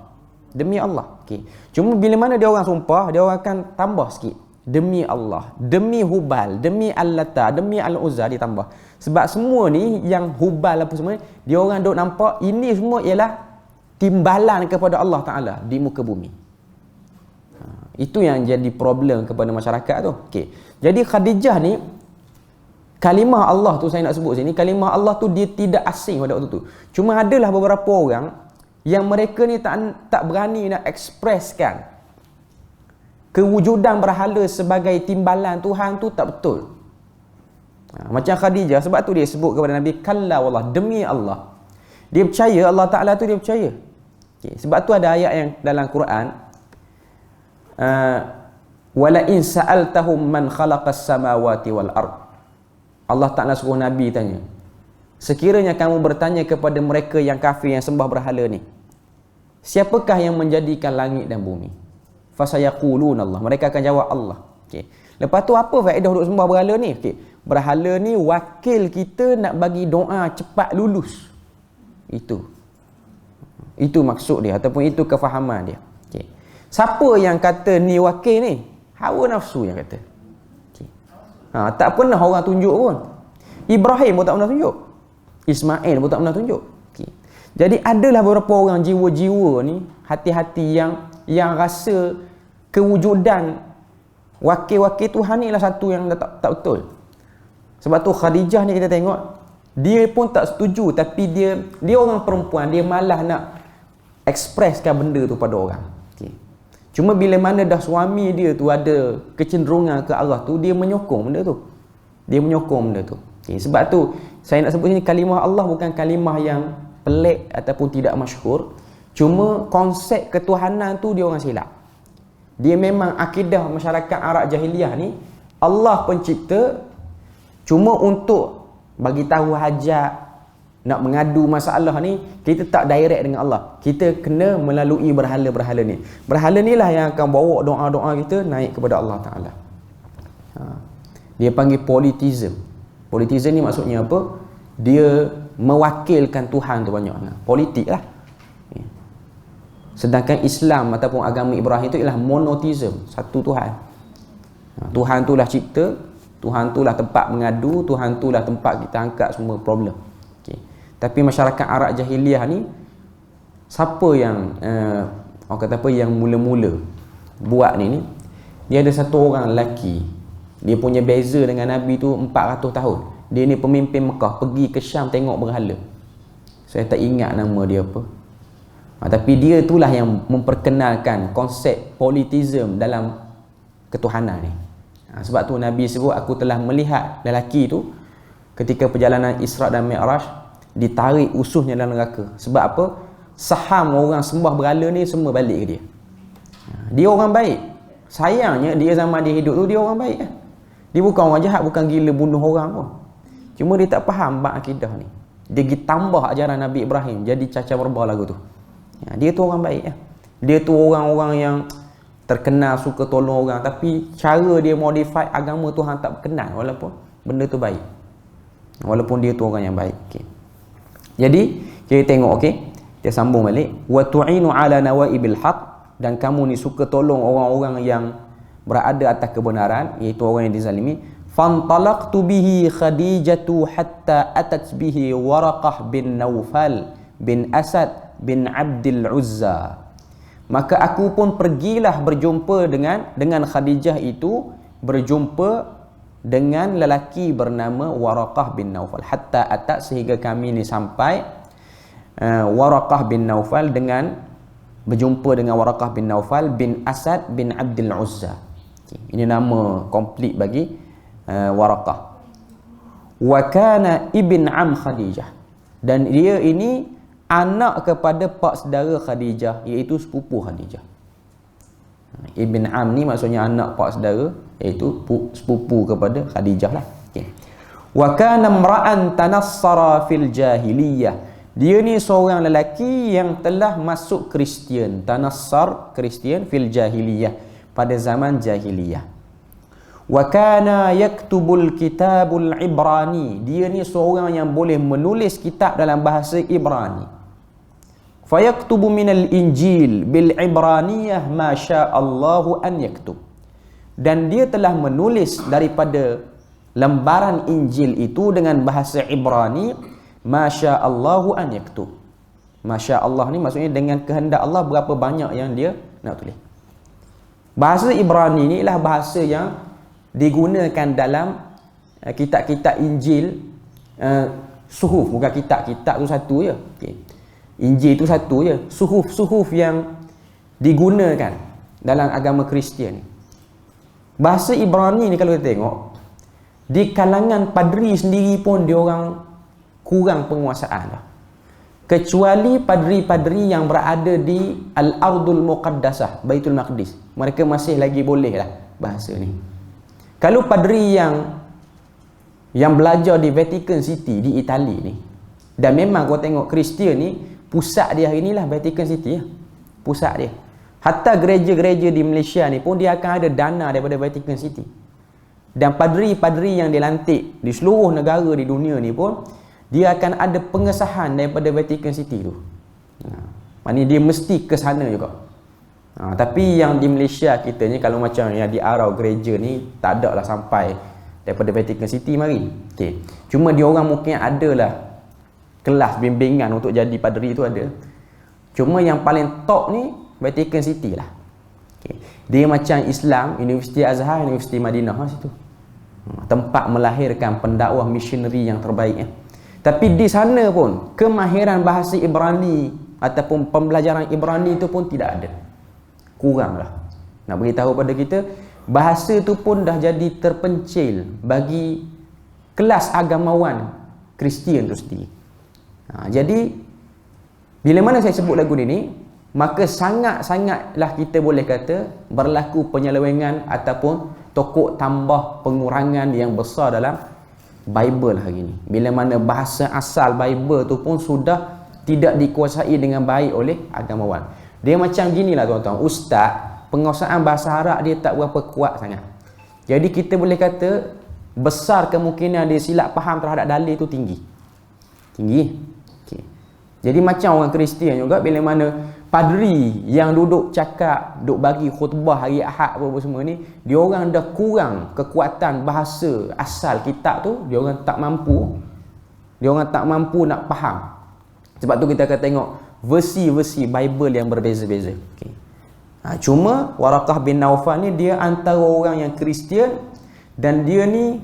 demi Allah. Okey. Cuma bila mana dia orang sumpah, dia orang akan tambah sikit. Demi Allah, demi Hubal, demi Al-Lata, demi Al-Uzza ditambah. Sebab semua ni yang Hubal apa semua, dia orang duk nampak ini semua ialah timbalan kepada Allah Ta'ala di muka bumi. Itu yang jadi problem kepada masyarakat tu. Okay. Jadi Khadijah ni, kalimah Allah tu saya nak sebut sini, kalimah Allah tu dia tidak asing pada waktu tu. Cuma adalah beberapa orang yang mereka ni tak berani nak ekspreskan kewujudan berhala sebagai timbalan Tuhan tu tak betul. Macam Khadijah, sebab tu dia sebut kepada Nabi, kalla wallah, demi Allah. Dia percaya Allah Ta'ala tu dia percaya. Okay. Sebab tu ada ayat yang dalam Quran, wala in sa'altahum man khalaqas samawati wal ard. Allah Ta'ala suruh Nabi tanya, sekiranya kamu bertanya kepada mereka yang kafir yang sembah berhala ni, siapakah yang menjadikan langit dan bumi? Fasayaqulun Allah. Mereka akan jawab Allah. Okey. Lepas tu apa faedah duk sembah berhala ni? Okey. Berhala ni wakil kita nak bagi doa cepat lulus. Itu maksud dia ataupun itu kefahaman dia. Okey. Siapa yang kata ni wakil ni? Hawa nafsu yang kata. Okey. Tak pernah orang tunjuk pun. Ibrahim pun tak pernah tunjuk. Ismail pun tak pernah tunjuk. Okey. Jadi adalah beberapa orang jiwa-jiwa ni, hati-hati yang rasa kewujudan wakil-wakil Tuhan ni lah satu yang tak betul. Sebab tu Khadijah ni kita tengok, dia pun tak setuju tapi dia orang perempuan, dia malah nak ekspreskan benda tu pada orang. Okay. Cuma bila mana dah suami dia tu ada kecenderungan ke arah tu, dia menyokong benda tu. Okay. Sebab tu saya nak sebut ni kalimah Allah bukan kalimah yang pelik ataupun tidak masyhur. Cuma konsep ketuhanan tu dia orang silap. Dia memang akidah masyarakat Arab jahiliah ni, Allah pencipta, cuma untuk bagi tahu hajat, nak mengadu masalah ni, kita tak direct dengan Allah. Kita kena melalui berhala-berhala ni. Berhala ni lah yang akan bawa doa-doa kita naik kepada Allah Ta'ala. Dia panggil politism. Politism ni maksudnya apa? Dia mewakilkan Tuhan tu banyak. Politik lah. Sedangkan Islam ataupun agama Ibrahim itu ialah monotheism, satu Tuhan. Tuhan tu lah cipta, Tuhan tu lah tempat mengadu, Tuhan tu lah tempat kita angkat semua problem. Okay. Tapi masyarakat Arab jahiliah ni, siapa yang orang kata apa, yang mula-mula buat ni, dia ada satu orang lelaki, dia punya beza dengan Nabi tu 400 tahun. Dia ni pemimpin Mekah, pergi ke Syam tengok berhala. Saya tak ingat nama dia apa. Tapi dia itulah yang memperkenalkan konsep politism dalam ketuhanan ni. Sebab tu Nabi sebut, aku telah melihat lelaki tu ketika perjalanan Isra' dan Mi'raj ditarik ususnya dalam neraka. Sebab apa? saham orang sembah berhala ni semua balik ke dia. Dia orang baik. Sayangnya dia zaman dia hidup tu dia orang baik kan. Dia bukan orang jahat, bukan gila bunuh orang pun. Cuma dia tak faham bab akidah ni. Dia pergi tambah ajaran Nabi Ibrahim jadi caca berbah lagu tu. Dia tu orang baik kan. Dia tu orang-orang yang terkenal suka tolong orang, tapi cara dia modify agama Tuhan tak berkenan walaupun benda tu baik. Walaupun dia tu orang yang baik. Okay. Jadi kita tengok, okey. Kita sambung balik. Wa tu'inu ala nawaibil haq, dan kamu ni suka tolong orang-orang yang berada atas kebenaran, iaitu orang yang dizalimi. Fantalaqtu bihi Khadijatu hatta atat bihi Waraqah bin Naufal bin Asad bin Abdul Uzza. Maka aku pun pergilah berjumpa dengan Khadijah itu, berjumpa dengan lelaki bernama Waraqah bin Naufal. Hatta atat, sehingga kami ni sampai Waraqah bin Naufal, dengan berjumpa dengan Waraqah bin Naufal bin Asad bin Abdul Uzza. Ini nama komplit bagi Waraqah. Wa kana ibn am Khadijah, dan dia ini anak kepada pak saudara Khadijah, iaitu sepupu Khadijah. Ibn am ni maksudnya anak pak saudara, iaitu sepupu kepada Khadijah lah. Okay. Wa kana imra'an tanassara fil jahiliyah, dia ni seorang lelaki yang telah masuk Kristian. Tanassar, Kristian, fil jahiliyah, pada zaman jahiliyah. Wa kana yaktubul kitabul Ibrani, dia ni seorang yang boleh menulis kitab dalam bahasa Ibrani. Fayaktubu minal Injil bil Ibraniyah ma sya'allahu an yaktub, dan dia telah menulis daripada lembaran Injil itu dengan bahasa Ibrani ma sya'allahu an yaktub. Masya Allah ni maksudnya dengan kehendak Allah berapa banyak yang dia nak tulis. Bahasa Ibrani ni ialah bahasa yang digunakan dalam kitab-kitab Injil, suhuf, bukan kitab-kitab tu satu je. Okay. Injil tu satu je. Suhuf-suhuf yang digunakan dalam agama Kristian ni. Bahasa Ibrani ni kalau kita tengok, di kalangan padri sendiri pun dia orang kurang penguasaan lah. Kecuali padri-padri yang berada di Al-Ardul Muqaddasah, Baitul Maqdis, mereka masih lagi boleh lah bahasa ni. Kalau padri yang belajar di Vatican City di Itali ni, dan memang kau tengok Kristian ni pusat dia hari ni lah Vatican City ya. Pusat dia. Hatta gereja-gereja di Malaysia ni pun dia akan ada dana daripada Vatican City. Dan padri-padri yang dilantik di seluruh negara di dunia ni pun dia akan ada pengesahan daripada Vatican City tu. Maknanya dia mesti ke sana juga. Tapi yang di Malaysia kita ni, kalau macam yang di arau gereja ni, tak ada lah sampai daripada Vatican City mari. Okay. Cuma dia orang mungkin ada lah kelas bimbingan untuk jadi padri tu ada. Cuma yang paling top ni Vatican City lah. Okay. Dia macam Islam, Universiti Azhar, Universiti Madinah lah situ. Tempat melahirkan pendakwah misioneri yang terbaik ya. Tapi di sana pun kemahiran bahasa Ibrani ataupun pembelajaran Ibrani itu pun tidak ada. Kurang lah. Nak beritahu pada kita, bahasa tu pun dah jadi terpencil bagi kelas agamawan Kristian tu sendiri. Jadi bila mana saya sebut lagu ni, maka sangat-sangatlah kita boleh kata berlaku penyelewengan ataupun tokok tambah pengurangan yang besar dalam Bible hari ni. Bila mana bahasa asal Bible tu pun sudah tidak dikuasai dengan baik oleh agamawan. Dia macam ginilah tuan-tuan, ustaz, penguasaan bahasa Arab dia tak berapa kuat sangat. Jadi kita boleh kata besar kemungkinan dia silap faham terhadap dalil tu tinggi. Okay. Jadi macam orang Kristian juga, bila mana padri yang duduk cakap, duduk bagi khutbah hari Ahad apa semua ni, dia orang dah kurang kekuatan bahasa asal kitab tu, dia orang tak mampu nak faham. Sebab tu kita akan tengok versi-versi Bible yang berbeza-beza. Okay. Cuma Waraqah bin Naufal ni dia antara orang yang Kristian, dan dia ni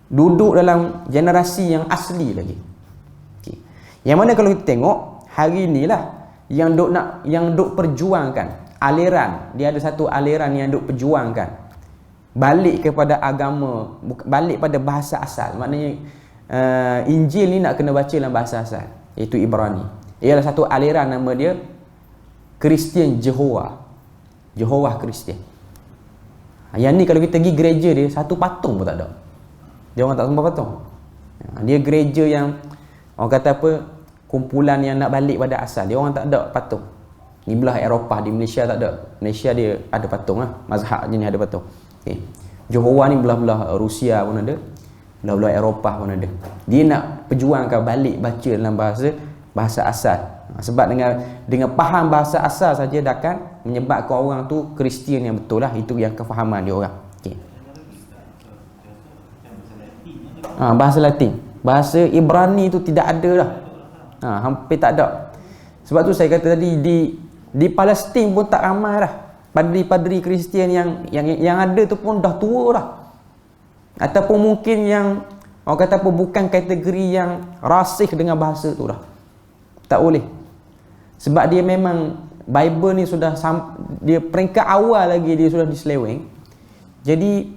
duduk dalam generasi yang asli lagi. Okay. Yang mana kalau kita tengok hari ni lah yang duk perjuangkan aliran, dia ada satu aliran yang duk perjuangkan balik kepada agama, balik pada bahasa asal. Maknanya Injil ni nak kena baca dalam bahasa asal, iaitu Ibrani. Ialah satu aliran nama dia Kristian Jehovah. Jehovah Kristian. Yang ni kalau kita pergi gereja dia, satu patung pun tak ada. Dia orang tak sembah patung. Dia gereja yang orang kata apa, kumpulan yang nak balik pada asal. Dia orang tak ada patung. Ni belah Eropah, di Malaysia tak ada. Malaysia dia ada patung lah. Mazhab jenis ada patung. Okay. Jehovah ni belah-belah Rusia pun ada. Belah-belah Eropah pun ada. Dia nak perjuangkan balik baca dalam bahasa asal. Sebab dengan faham bahasa asal saja dah akan menyebabkan orang tu Kristian yang betul lah. Itu yang kefahaman dia orang. Okay. Bahasa Latin. Bahasa Ibrani tu tidak ada dah. Hampir tak ada. Sebab tu saya kata tadi di Palestin pun tak ramai dah. Padri-padri Kristian yang ada tu pun dah tua dah. Ataupun mungkin yang orang kata apa, bukan kategori yang rasih dengan bahasa tu dah. Tak boleh. Sebab dia memang Bible ni sudah dia peringkat awal lagi dia sudah diseleweng. Jadi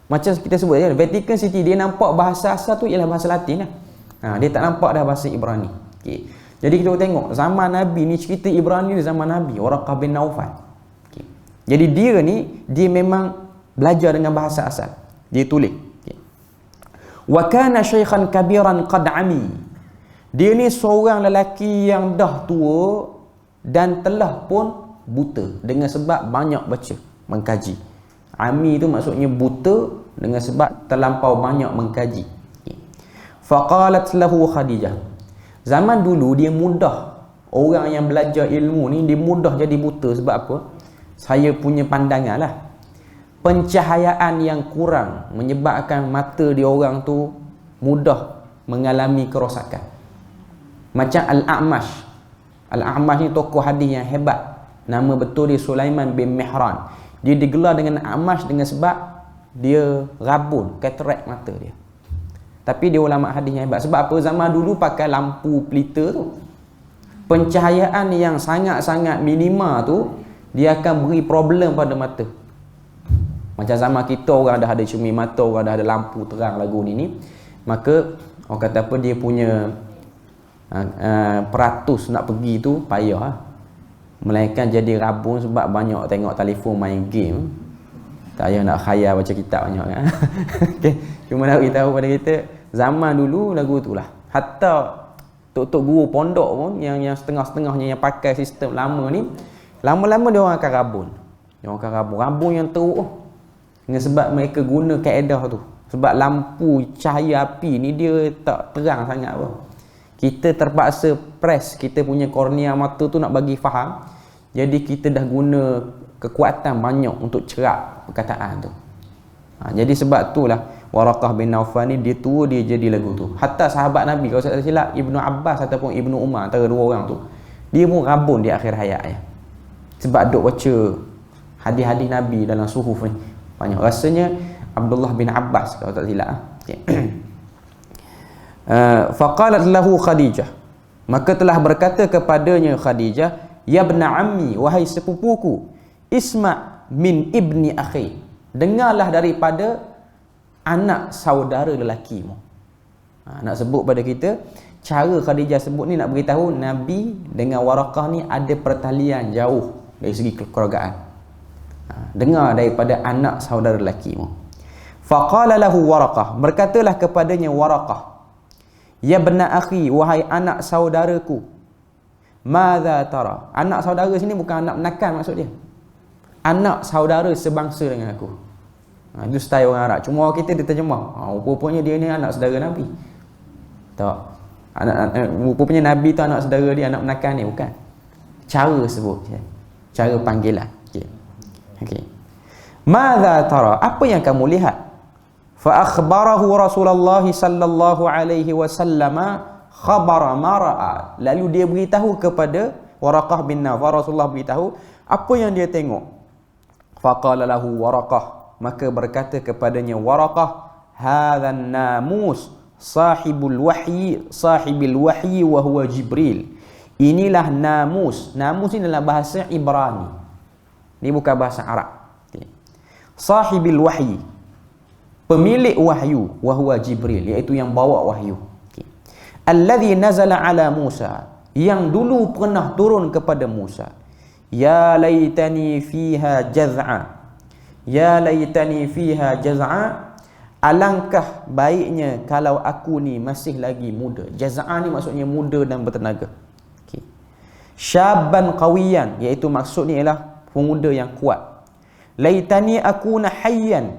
macam kita sebut kan, Vatican City dia nampak bahasa asal tu ialah bahasa Latin lah. Dia tak nampak dah bahasa Ibrani. Okay. Jadi kita tengok zaman Nabi ni, cerita Ibrani ni zaman Nabi, Waraqah bin Naufal. Okay. Jadi dia memang belajar dengan bahasa asal. Dia tulis. Okay. Wa kana syaikhan kabiran qad ami. Dia ni seorang lelaki yang dah tua dan telah pun buta dengan sebab banyak baca, mengkaji. Ami tu maksudnya buta dengan sebab terlampau banyak mengkaji. Okay. Faqalat lahu Khadijah. Zaman dulu dia mudah, orang yang belajar ilmu ni dia mudah jadi buta. Sebab apa? Saya punya pandangan lah, pencahayaan yang kurang menyebabkan mata dia orang tu mudah mengalami kerosakan. Macam Al-A'mash. Al-A'mash ni tokoh hadis yang hebat. Nama betul dia Sulaiman bin Mihran. Dia digelar dengan A'mash dengan sebab dia rabun, katarak mata dia. Tapi dia ulama hadis yang hebat. Sebab apa? Zaman dulu pakai lampu pelita tu. Pencahayaan yang sangat-sangat minima tu, dia akan beri problem pada mata. Macam zaman kita orang dah ada cermin mata, orang dah ada lampu terang lagu ni. Maka orang kata apa, dia punya peratus nak pergi tu payah lah. Melainkan jadi rabun sebab banyak tengok telefon, main game. Tak payah nak khayal baca kitab banyak kan. Okay. Cuma nak beritahu pada kita, zaman dulu lagu tu lah. Hatta tok-tok guru pondok pun yang setengah-setengahnya yang pakai sistem lama ni, lama-lama dia orang akan rabun. Dia orang akan rabun yang teruk. Dengan sebab mereka guna kaedah tu. Sebab lampu cahaya api ni dia tak terang sangat apa. Kita terpaksa press kita punya kornea mata tu nak bagi faham. Jadi kita dah guna kekuatan banyak untuk cerak perkataan tu. Jadi sebab itulah Waraqah bin Naufal ni dia tua dia jadi lagu tu. Hatta sahabat Nabi, kalau saya tak silap, Ibnu Abbas ataupun Ibnu Umar, antara dua orang tu, dia pun rabun di akhir hayatnya. Sebab duk baca hadis-hadis Nabi dalam suhuf ni banyak. Rasanya Abdullah bin Abbas kalau tak silap. Okay. Faqalat lahu Khadijah. Maka telah berkata kepadanya Khadijah, ya ibna ammi, wahai sepupuku, isma' min ibni akhi, dengarlah daripada anak saudara lelakimu. Nak sebut pada kita, cara Khadijah sebut ni nak beritahu Nabi dengan Waraqah ni ada pertalian jauh dari segi kekeluargaan. Dengar daripada anak saudara lelakimu. Faqala lahu Waraqah, berkatalah kepadanya Waraqah, ya ibna akhi, wahai anak saudaraku, madza tara. Anak saudara sini bukan anak menakan maksud dia. Anak saudara sebangsa dengan aku. Itu style orang Arab. Cuma orang kita dia terjemah. Rupanya dia ni anak saudara Nabi. Tak. Rupanya Nabi tu anak saudara dia, anak menakan ni. Bukan. Cara sebut. Cara panggilan. Okay. Madza tara? Apa yang kamu lihat? Fa akhbarahu Rasulullah sallallahu alaihi wasallam khabara ma ra'a. Lalu dia beritahu kepada Waraqah bin Naufal, Rasulullah beritahu apa yang dia tengok. Faqala lahu Waraqah, maka berkata kepadanya Waraqah, hadzan namus sahibil wahyi wa huwa Jibril. Inilah namus. Namus ini adalah bahasa Ibrani. Ini bukan bahasa Arab. Okay. Sahibil wahyi, pemilik wahyu, wa huwa Jibril, iaitu yang bawa wahyu. Okay. Alladhi nazala ala Musa, yang dulu pernah turun kepada Musa. Ya laitani fiha jaz'a. Ya laitani fiha jaz'a. Alangkah baiknya kalau aku ni masih lagi muda. Jaz'a ni maksudnya muda dan bertenaga. Okay. Syaban qawiyan, iaitu maksudnya ialah pemuda yang kuat. Laitani akuna hayyan.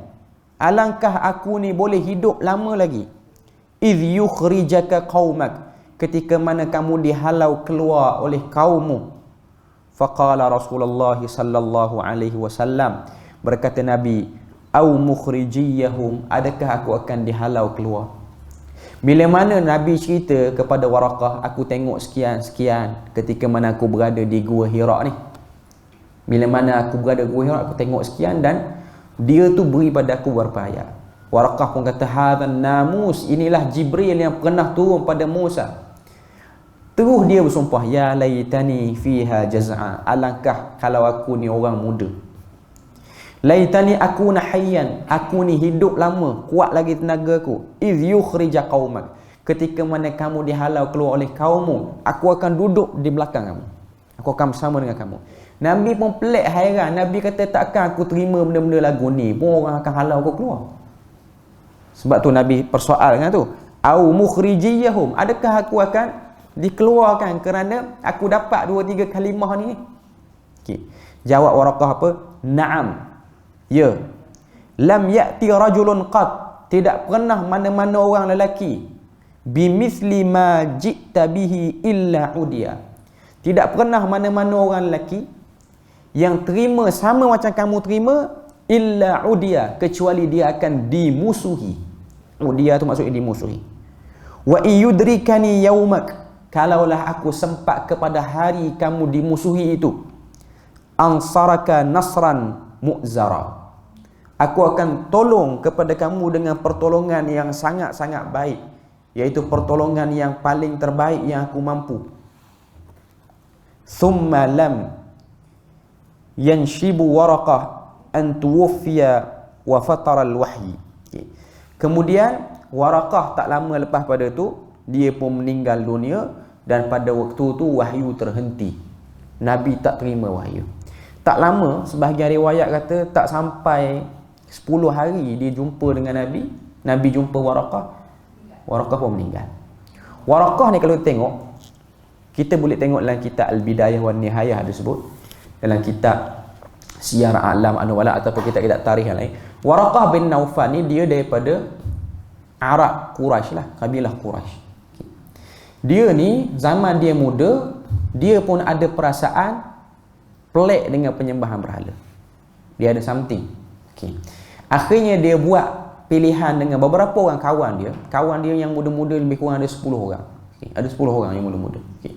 Alangkah aku ni boleh hidup lama lagi. Idh yukhrijaka qaumak, ketika mana kamu dihalau keluar oleh kaummu. Faqala Rasulullah sallallahu alaihi wasallam, berkata Nabi, au mukhrijiyahum, adakah aku akan dihalau keluar? Bila mana Nabi cerita kepada Waraqah, aku tengok sekian-sekian ketika mana aku berada di Gua Hira ni. Bila mana aku berada di Gua Hira, aku tengok sekian dan dia tu beri pada aku beberapa ayat. Waraqah pun kata, hadzan namus, inilah Jibril yang pernah turun pada Musa. Terus dia bersumpah, ya laitani fiha jaz'a, alangkah kalau aku ni orang muda. Laitani akuna hayyan, aku ni hidup lama, kuat lagi tenaga aku. Iz yukhrija qaumak, ketika mana kamu dihalau keluar oleh kaummu, aku akan duduk di belakang kamu, aku akan bersama dengan kamu. Nabi pun pelik hairan. Nabi kata, takkan aku terima benda-benda lagu ni pun orang akan halau aku keluar. Sebab tu Nabi persoal dengan tu, au mukhrijiyahum, adakah aku akan dikeluarkan kerana aku dapat 2-3 kalimah ni? Okay. Jawab Waraqah apa? Naam, ya. Lam ya'ti rajulun qat, tidak pernah mana-mana orang lelaki, bimithli ma ji'ta bihi illa udiya, tidak pernah mana-mana orang lelaki yang terima sama macam kamu terima, illa udiya, kecuali dia akan dimusuhi. Udiya tu maksudnya dimusuhi. Wa iyudrikani yaumak, kalaulah aku sempat kepada hari kamu dimusuhi itu, ansaraka nasran mu'zara, aku akan tolong kepada kamu dengan pertolongan yang sangat-sangat baik, iaitu pertolongan yang paling terbaik yang aku mampu. Thumma lam yanshibu Waraqah an tuwaffiya wa fatara al-wahyi. Kemudian Waraqah tak lama lepas pada tu dia pun meninggal dunia, dan pada waktu tu wahyu terhenti. Nabi tak terima wahyu. Tak lama, sebahagian riwayat kata tak sampai 10 hari dia jumpa dengan Nabi. Nabi jumpa Waraqah, Waraqah pun meninggal. Waraqah ni kalau tengok, kita boleh tengok dalam kitab Al-Bidayah wan Nihayah ada sebut, dalam kitab Siyar A'lam An-Nuwala ataupun kitab-kitab tarikh yang lain. Waraqah bin Naufal ni dia daripada Arab Quraisy lah, kabilah Quraisy. Dia ni zaman dia muda, dia pun ada perasaan pelik dengan penyembahan berhala. Dia ada something. Okay. Akhirnya dia buat pilihan dengan beberapa orang kawan dia yang muda-muda, lebih kurang ada 10 orang. Okay. Ada 10 orang yang muda-muda. Okay.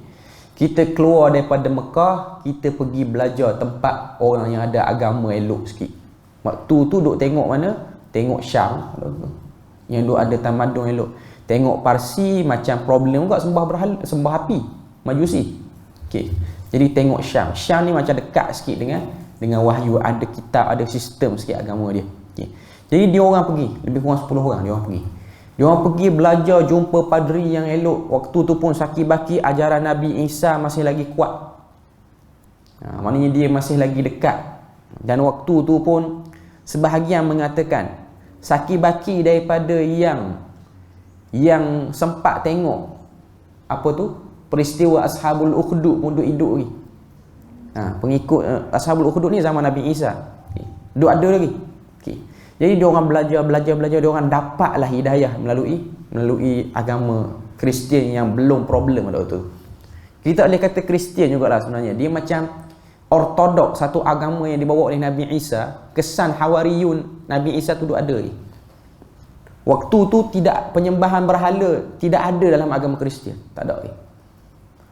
Kita keluar daripada Mekah, kita pergi belajar tempat orang yang ada agama elok sikit. Waktu tu duk tengok mana? Tengok Syam, yang duk ada tamadun elok. Tengok Parsi macam problem juga, sembah berhala, sembah api, Majusi. Okey. Jadi tengok Syam. Syam ni macam dekat sikit dengan wahyu, ada kitab, ada sistem sikit agama dia. Okey. Jadi dia orang pergi, lebih kurang 10 orang dia orang pergi. Dia orang pergi belajar, jumpa padri yang elok. Waktu tu pun saki-baki ajaran Nabi Isa masih lagi kuat. Maknanya dia masih lagi dekat. Dan waktu tu pun sebahagian mengatakan saki-baki daripada yang sempat tengok apa tu peristiwa Ashabul Ukhdud pun duk hidup lagi. Pengikut Ashabul Ukhdud ni zaman Nabi Isa. Okay. Duk ada lagi. Okay. Jadi dia orang belajar, dia orang dapatlah hidayah melalui agama Kristian yang belum problem pada waktu tu. Kita boleh kata Kristian jugalah sebenarnya. Dia macam ortodok, satu agama yang dibawa oleh Nabi Isa. Kesan Hawariyun Nabi Isa tu duk ada lagi. Waktu tu tidak, penyembahan berhala tidak ada dalam agama Kristian, tak ada lagi.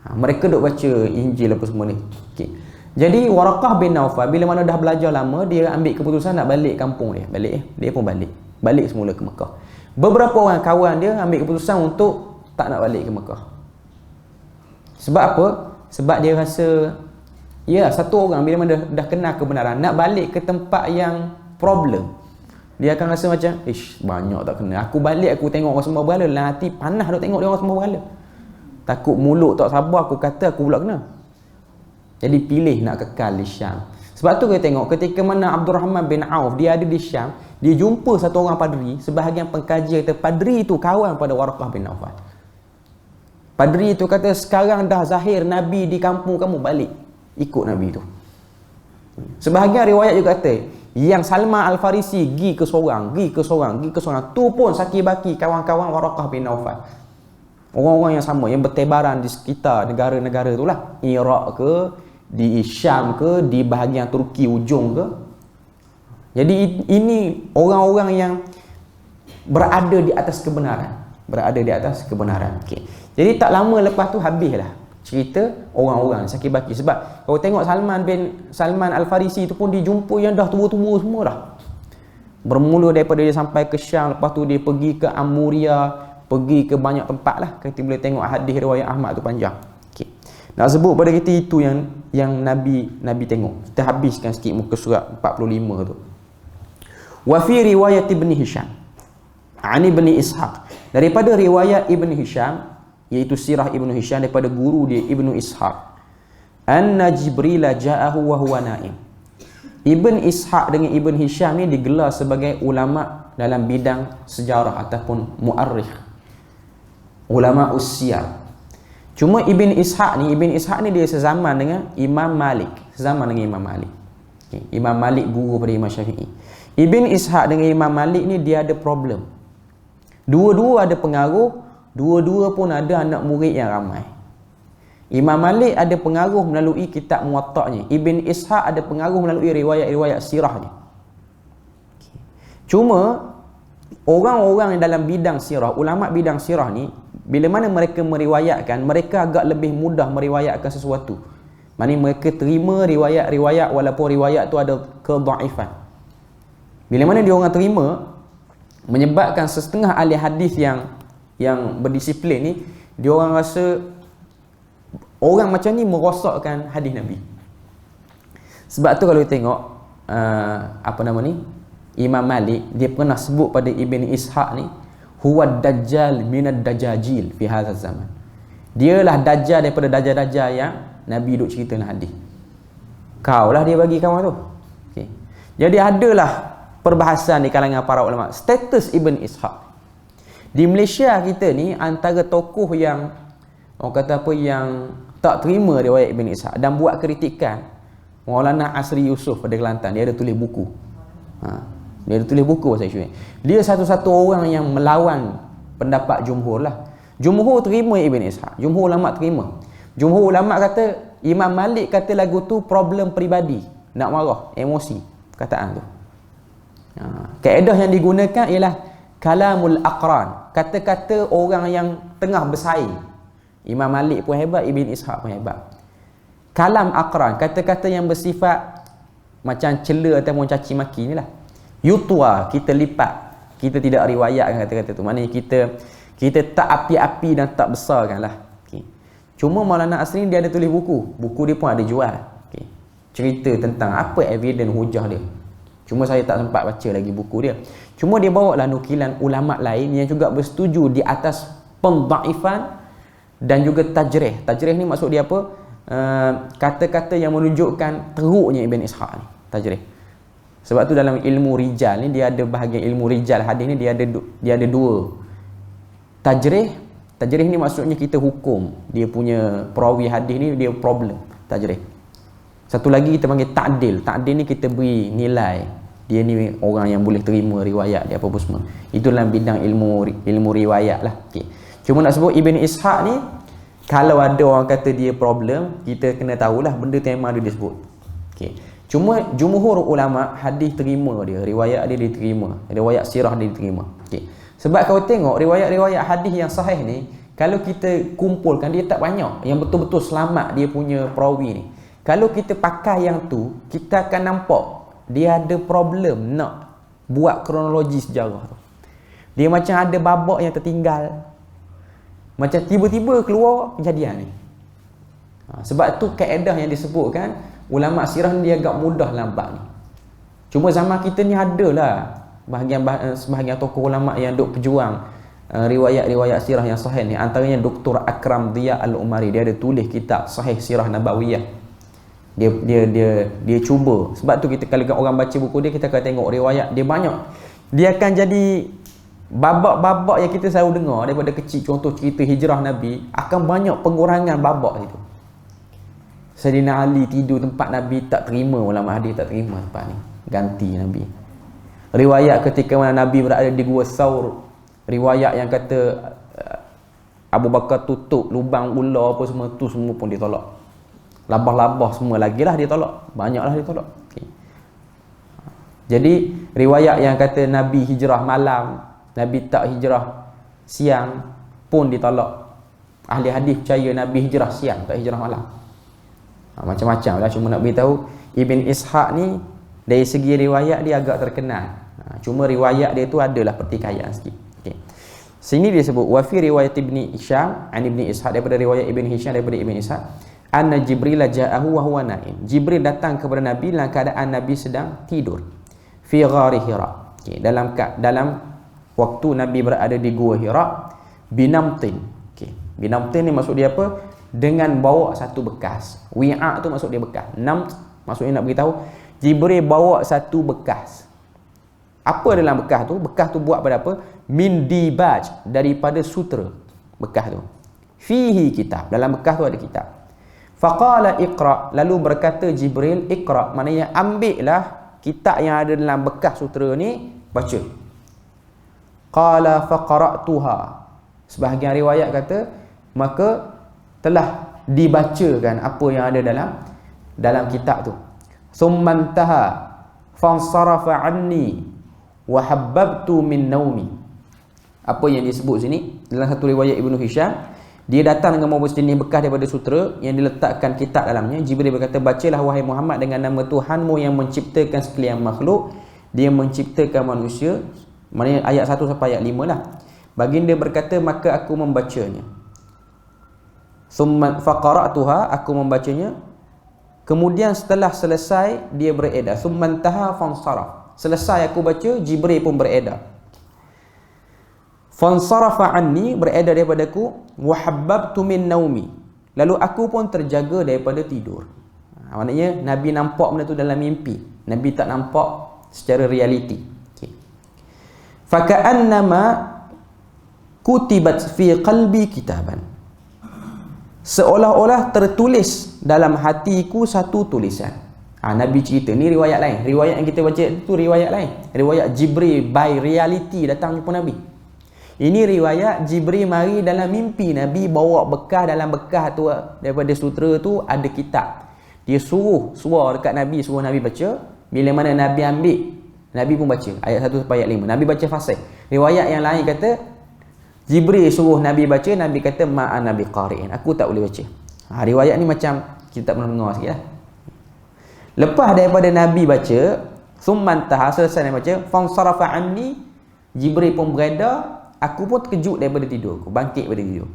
Mereka duk baca Injil apa semua ni. Okay. Jadi Waraqah bin Naufal bila mana dah belajar lama, dia ambil keputusan nak balik kampung dia. Dia pun balik semula ke Mekah. Beberapa orang kawan dia ambil keputusan untuk tak nak balik ke Mekah. Sebab apa? Sebab dia rasa, ya, satu orang bila mana dah kenal kebenaran, nak balik ke tempat yang problem, dia akan rasa macam, banyak tak kena. Aku balik, aku tengok orang sembah berhala, dalam hati panas duk tengok dia orang sembah berhala. Takut mulut tak sabar aku kata aku pula kena. Jadi pilih nak kekal di Syam. Sebab tu kita tengok ketika mana Abdul Rahman bin Auf dia ada di Syam, dia jumpa satu orang padri. Sebahagian pengkaji kata padri itu kawan pada Waraqah bin Nawfal. Padri itu kata sekarang dah zahir Nabi di kampung kamu, balik ikut Nabi itu. Sebahagian riwayat juga kata yang Salman Al-Farisi pergi ke seorang tu pun saki baki kawan-kawan Waraqah bin Nawfal. Orang-orang yang sama yang bertebaran di sekitar negara-negara itulah, Iraq ke, di Syam ke, di bahagian Turki ujung ke. Jadi ini orang-orang yang berada di atas kebenaran. Okey. Jadi tak lama lepas tu habislah cerita orang-orang sakit baki. Sebab kalau tengok Salman Al-Farisi itu pun dijumpa yang dah tua-tua semua dah. Bermula daripada dia sampai ke Syam, lepas tu dia pergi ke Amuria, pergi ke banyak tempat lah. Kita boleh tengok hadis riwayat Ahmad tu panjang. Okay. Nak sebut pada kita itu yang Nabi tengok. Kita habiskan sikit muka surat 45 tu. Wa fi riwayat Ibn Hisham ani Ibn Ishaq, daripada riwayat Ibn Hisham, iaitu sirah Ibn Hisham daripada guru dia Ibn Ishaq, anna Jibril ja'ahu wa huwa naim. Ibn Ishaq dengan Ibn Hisham ni digelar sebagai ulama dalam bidang sejarah ataupun muarrikh, ulama usyar. Cuma Ibn Ishaq ni dia sezaman dengan Imam Malik. Okay. Imam Malik guru pada Imam Syafi'i. Ibn Ishaq dengan Imam Malik ni dia ada problem. Dua-dua ada pengaruh, dua-dua pun ada anak murid yang ramai. Imam Malik ada pengaruh melalui kitab Muwatta'nya. Ibn Ishaq ada pengaruh melalui riwayat-riwayat sirahnya. Okay. Cuma orang-orang yang dalam bidang sirah, ulama bidang sirah ni, bila mana mereka meriwayatkan, mereka agak lebih mudah meriwayatkan sesuatu. Maksudnya mereka terima riwayat-riwayat walaupun riwayat tu ada kedhaifan. Bila mana dia orang terima, menyebabkan setengah ahli hadis yang berdisiplin ni, dia orang rasa orang macam ni merosakkan hadis Nabi. Sebab tu kalau kita tengok Imam Malik, dia pernah sebut pada Ibn Ishaq ni, huwa dajjal minad dajajil fi hadzal zaman. Dialah dajjal daripada dajjal-dajjal yang Nabi duk cerita dalam hadis. Kaulah dia bagi kawan tu. Okey. Jadi adalah perbahasan di kalangan para ulama status Ibn Ishaq. Di Malaysia kita ni antara tokoh yang orang kata apa yang tak terima riwayat Ibn Ishaq dan buat kritikan, Maulana Asri Yusof pada Kelantan, dia ada tulis buku. Dia ada tulis buku pasal isu ni. Dia satu-satu orang yang melawan pendapat jumhur lah. Jumhur terima Ibn Ishaq. Jumhur ulama terima. Jumhur ulama kata Imam Malik kata lagu tu problem peribadi, nak marah, emosi perkataan tu. Kaedah yang digunakan ialah kalamul aqran, kata-kata orang yang tengah bersaing. Imam Malik pun hebat, Ibn Ishaq pun hebat. Kalam aqran, kata-kata yang bersifat macam cela ataupun caci maki ni lah. Yutwa, kita lipat, kita tidak riwayatkan kata-kata tu. Maknanya kita tak api-api dan tak besarkan lah. Okay. Cuma Maulana Asri dia ada tulis buku dia pun ada jual. Okay. Cerita tentang apa evidence hujah dia. Cuma saya tak sempat baca lagi buku dia. Cuma dia bawa lah nukilan ulama lain yang juga bersetuju di atas pendhaifan dan juga tajrih. Tajrih ni maksud dia apa? Kata-kata yang menunjukkan teruknya Ibn Ishaq ni, tajrih. Sebab tu dalam ilmu rijal ni, dia ada bahagian ilmu rijal hadis ni, dia ada dua. Tajrih ni maksudnya kita hukum dia punya perawi hadis ni, dia problem tajrih. Satu lagi kita panggil ta'dil. Ta'dil ni kita beri nilai, dia ni orang yang boleh terima riwayat dia apa semua. Itu dalam bidang ilmu riwayat lah. Okay. Cuma nak sebut Ibn Ishaq ni, kalau ada orang kata dia problem, kita kena tahulah benda tu memang ada disebut. Okay. Cuma jumhur ulama hadis terima dia, riwayat dia diterima, riwayat sirah dia diterima. Okay. Sebab kalau tengok riwayat-riwayat hadis yang sahih ni, kalau kita kumpulkan dia tak banyak yang betul-betul selamat dia punya perawi ni. Kalau kita pakai yang tu, kita akan nampak dia ada problem nak buat kronologi sejarah tu. Dia macam ada babak yang tertinggal. Macam tiba-tiba keluar kejadian ni. Sebab tu kaedah yang disebutkan ulama sirah ni dia agak mudah lambat ni. Cuma zaman kita ni adalah sebahagian tokoh ulama yang duk berjuang riwayat-riwayat sirah yang sahih ni, antaranya Dr. Akram Diya Al-Umari, dia ada tulis kitab Sahih Sirah Nabawiyah. Dia cuba. Sebab tu kita kalau orang baca buku dia, kita akan tengok riwayat dia banyak. Dia akan jadi babak-babak yang kita selalu dengar daripada kecil, contoh cerita hijrah Nabi, akan banyak pengurangan babak itu. Sayyidina Ali tidur tempat Nabi, tak terima, ulama hadis tak terima tempat ni, ganti Nabi. Riwayat ketika mana Nabi berada di Gua Saur, riwayat yang kata Abu Bakar tutup lubang ular apa semua tu, semua pun ditolak. Labah-labah semua lagilah ditolak, banyaklah ditolak. Okay. Jadi riwayat yang kata Nabi hijrah malam, Nabi tak hijrah siang pun ditolak. Ahli hadis percaya Nabi hijrah siang, tak hijrah malam. Macam-macam lah. Cuma nak beritahu, Ibn Ishaq ni dari segi riwayat dia agak terkenal. Cuma riwayat dia tu adalah pertikaian sikit. Okay. Sini dia sebut wa fi riwayat Ibn Hisham an Ibn Ishaq, daripada riwayat Ibn Hisham daripada Ibn Ishaq, anna Jibril ja'ahu wa huwa naim. Jibril datang kepada Nabi dalam keadaan Nabi sedang tidur. Fi ghari Hira. Okay. Dalam waktu Nabi berada di Gua Hira, binamtin. Okay. Binamtin ni maksud dia apa? Dengan bawa satu bekas. Wi'a tu maksud dia bekas. Namt maksudnya nak beritahu Jibril bawa satu bekas. Apa dalam bekas tu? Bekas tu buat pada apa? Min dibaj, daripada sutera. Bekas tu. Fihi kitab. Dalam bekas tu ada kitab. Faqala iqra, lalu berkata Jibril, iqra, maknanya ambillah kitab yang ada dalam bekas sutera ni, baca. Qala faqara'tuha. Sebahagian riwayat kata, maka telah dibacakan apa yang ada dalam kitab tu. Summantaha fansarafa anni wa habbabtu min naumi. Apa yang disebut sini dalam satu riwayat Ibnu Hisham, dia datang dengan membawa sejenis bekas daripada sutera yang diletakkan kitab dalamnya. Jibril berkata, bacalah wahai Muhammad dengan nama Tuhanmu yang menciptakan sekalian makhluk. Dia menciptakan manusia. Maknanya ayat 1 sampai ayat 5 lah. Baginda berkata, maka aku membacanya. Summa faqara'tuha, aku membacanya. Kemudian setelah selesai dia beredar. Summantaha fansaraf. Selesai aku baca, Jibril pun beredar. Fansarafa anni, beredar daripada aku. Wa habbabtu min naumi, lalu aku pun terjaga daripada tidur. Maknanya Nabi nampak benda tu dalam mimpi. Nabi tak nampak secara realiti. Okay. Faka'annama kutibat fi qalbi kitaban, seolah-olah tertulis dalam hatiku satu tulisan. Nabi cerita, ni riwayat lain. Riwayat yang kita baca itu riwayat lain. Riwayat Jibril by reality datang jumpa Nabi. Ini riwayat Jibril mari dalam mimpi. Nabi bawa bekas, dalam bekas tu daripada sutera tu ada kitab. Dia suruh dekat Nabi, suruh Nabi baca. Bila mana Nabi ambil, Nabi pun baca. Ayat 1 sampai ayat 5. Nabi baca fasih. Riwayat yang lain kata Jibril suruh Nabi baca, Nabi kata ma'an Nabi qari'in, aku tak boleh baca. Riwayat ni macam kita tak pernah dengar sikit lah. Lepas daripada Nabi baca, summantaha, selesai Nabi baca, fansarafa anni, Jibril pun beredar, aku pun terkejut daripada tidur aku, bangkit daripada tidur.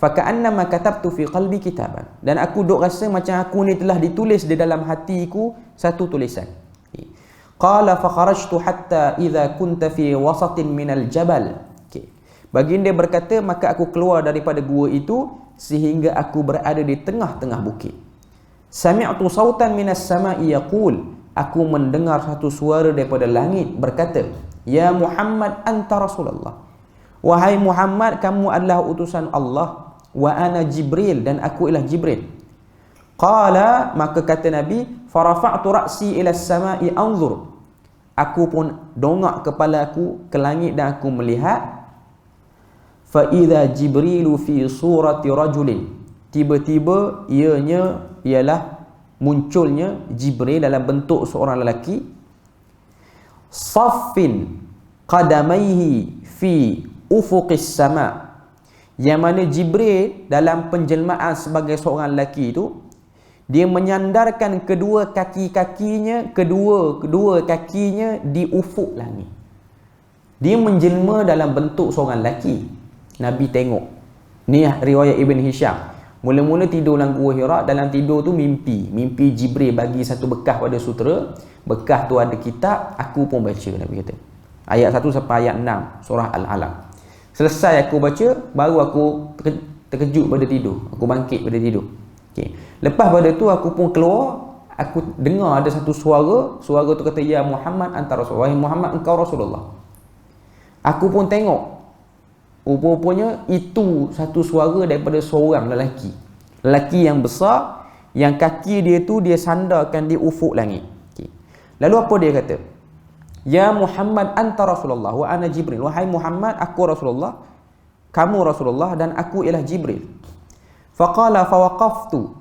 Faka'annama katabtu fi qalbi kitaban, dan aku duk rasa macam aku ni telah ditulis di dalam hatiku satu tulisan. Qala fa kharajtu hatta idza kunta fi wasatin minal jabal. Baginda berkata, maka aku keluar daripada gua itu sehingga aku berada di tengah-tengah bukit. Sami'tu sautan minas sama'i yaqul, aku mendengar satu suara daripada langit berkata, ya Muhammad anta Rasulullah, wahai Muhammad, kamu adalah utusan Allah. Wa ana Jibril, dan aku ialah Jibril. Qala, maka kata Nabi, farafa'tu ra'si ila as-sama'i anzur, aku pun dongak kepala aku ke langit dan aku melihat. Fa idza Jibrilu fi surati rajulin, tiba-tiba ialah munculnya Jibril dalam bentuk seorang lelaki. Saffin qadamaihi fi ufuqis sama, yang mana Jibril dalam penjelmaan sebagai seorang lelaki itu, dia menyandarkan kedua kakinya di ufuk langit. Dia menjelma dalam bentuk seorang lelaki. Nabi tengok. Ni riwayat Ibn Hisham. Mula-mula tidur dalam Gua Hira, dalam tidur tu mimpi Jibril bagi satu bekas pada sutera. Bekas tu ada kitab, aku pun baca, Nabi kata. Ayat 1 sampai ayat 6 surah Al-Alaq. Selesai aku baca, baru aku terkejut pada tidur. Aku bangkit pada tidur. Okay. Lepas pada tu aku pun keluar, aku dengar ada satu suara tu kata, ya Muhammad anta Rasulullah, wahai Muhammad engkau Rasulullah. Aku pun tengok, rupa-rupanya itu satu suara daripada seorang lelaki yang besar, yang kaki dia tu dia sandarkan di ufuk langit. Okay. Lalu apa dia kata? Ya Muhammad anta Rasulullah wa ana Jibril. Wahai Muhammad, aku Rasulullah, kamu Rasulullah, dan aku ialah Jibril. Faqala fawaqaftu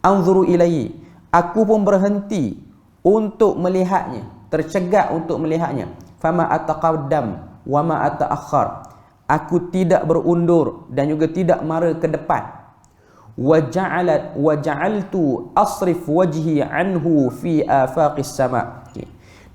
anzuru ilayhi. Aku pun berhenti untuk melihatnya, tercegat untuk melihatnya. Fama ataqaddam wa ma ataakhir. Aku tidak berundur dan juga tidak mara ke depan. Wa ja'altu asrif wajhi anhu fi afaqis sama.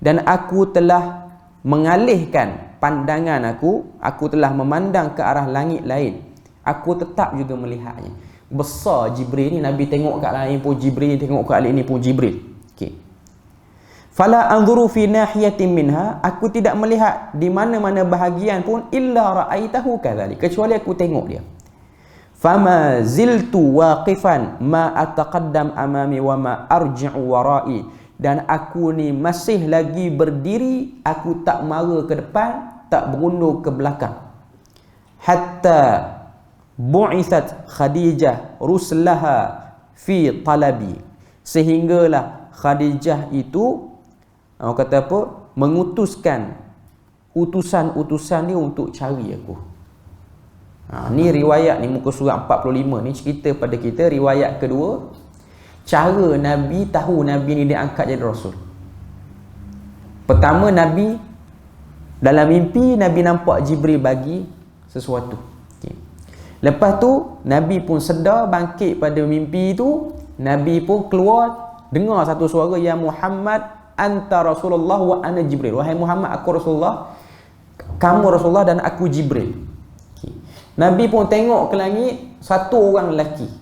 Dan aku telah mengalihkan pandangan aku telah memandang ke arah langit lain. Aku tetap juga melihatnya. Besar Jibril ni, Nabi tengok kat lain pun Jibril, tengok kat lain ni pun Jibril. Okey. Fala anzuru fi nahiyatin minha, aku tidak melihat di mana-mana bahagian pun illa ra'aitahu kadzalik, kecuali aku tengok dia. Fama ziltu waqifan ma ataqaddam amami wa ma arji'u wara'i. Dan aku ni masih lagi berdiri, aku tak mara ke depan, tak berundur ke belakang. Hatta bu'ithat Khadijah ruslaha fi talabi. Sehinggalah Khadijah itu, orang kata apa, mengutuskan utusan-utusan dia untuk cari aku. Ni riwayat ni, muka surat 45 ni cerita pada kita riwayat kedua, cara Nabi tahu Nabi ni diangkat jadi Rasul. Pertama, Nabi dalam mimpi, Nabi nampak Jibril bagi sesuatu. Okay. Lepas tu Nabi pun sedar, bangkit pada mimpi itu, Nabi pun keluar, dengar satu suara, ya Muhammad anta Rasulullah wa ana Jibril. Wahai Muhammad, aku Rasulullah, kamu Rasulullah, dan aku Jibril. Okay. Nabi pun tengok ke langit, satu orang lelaki.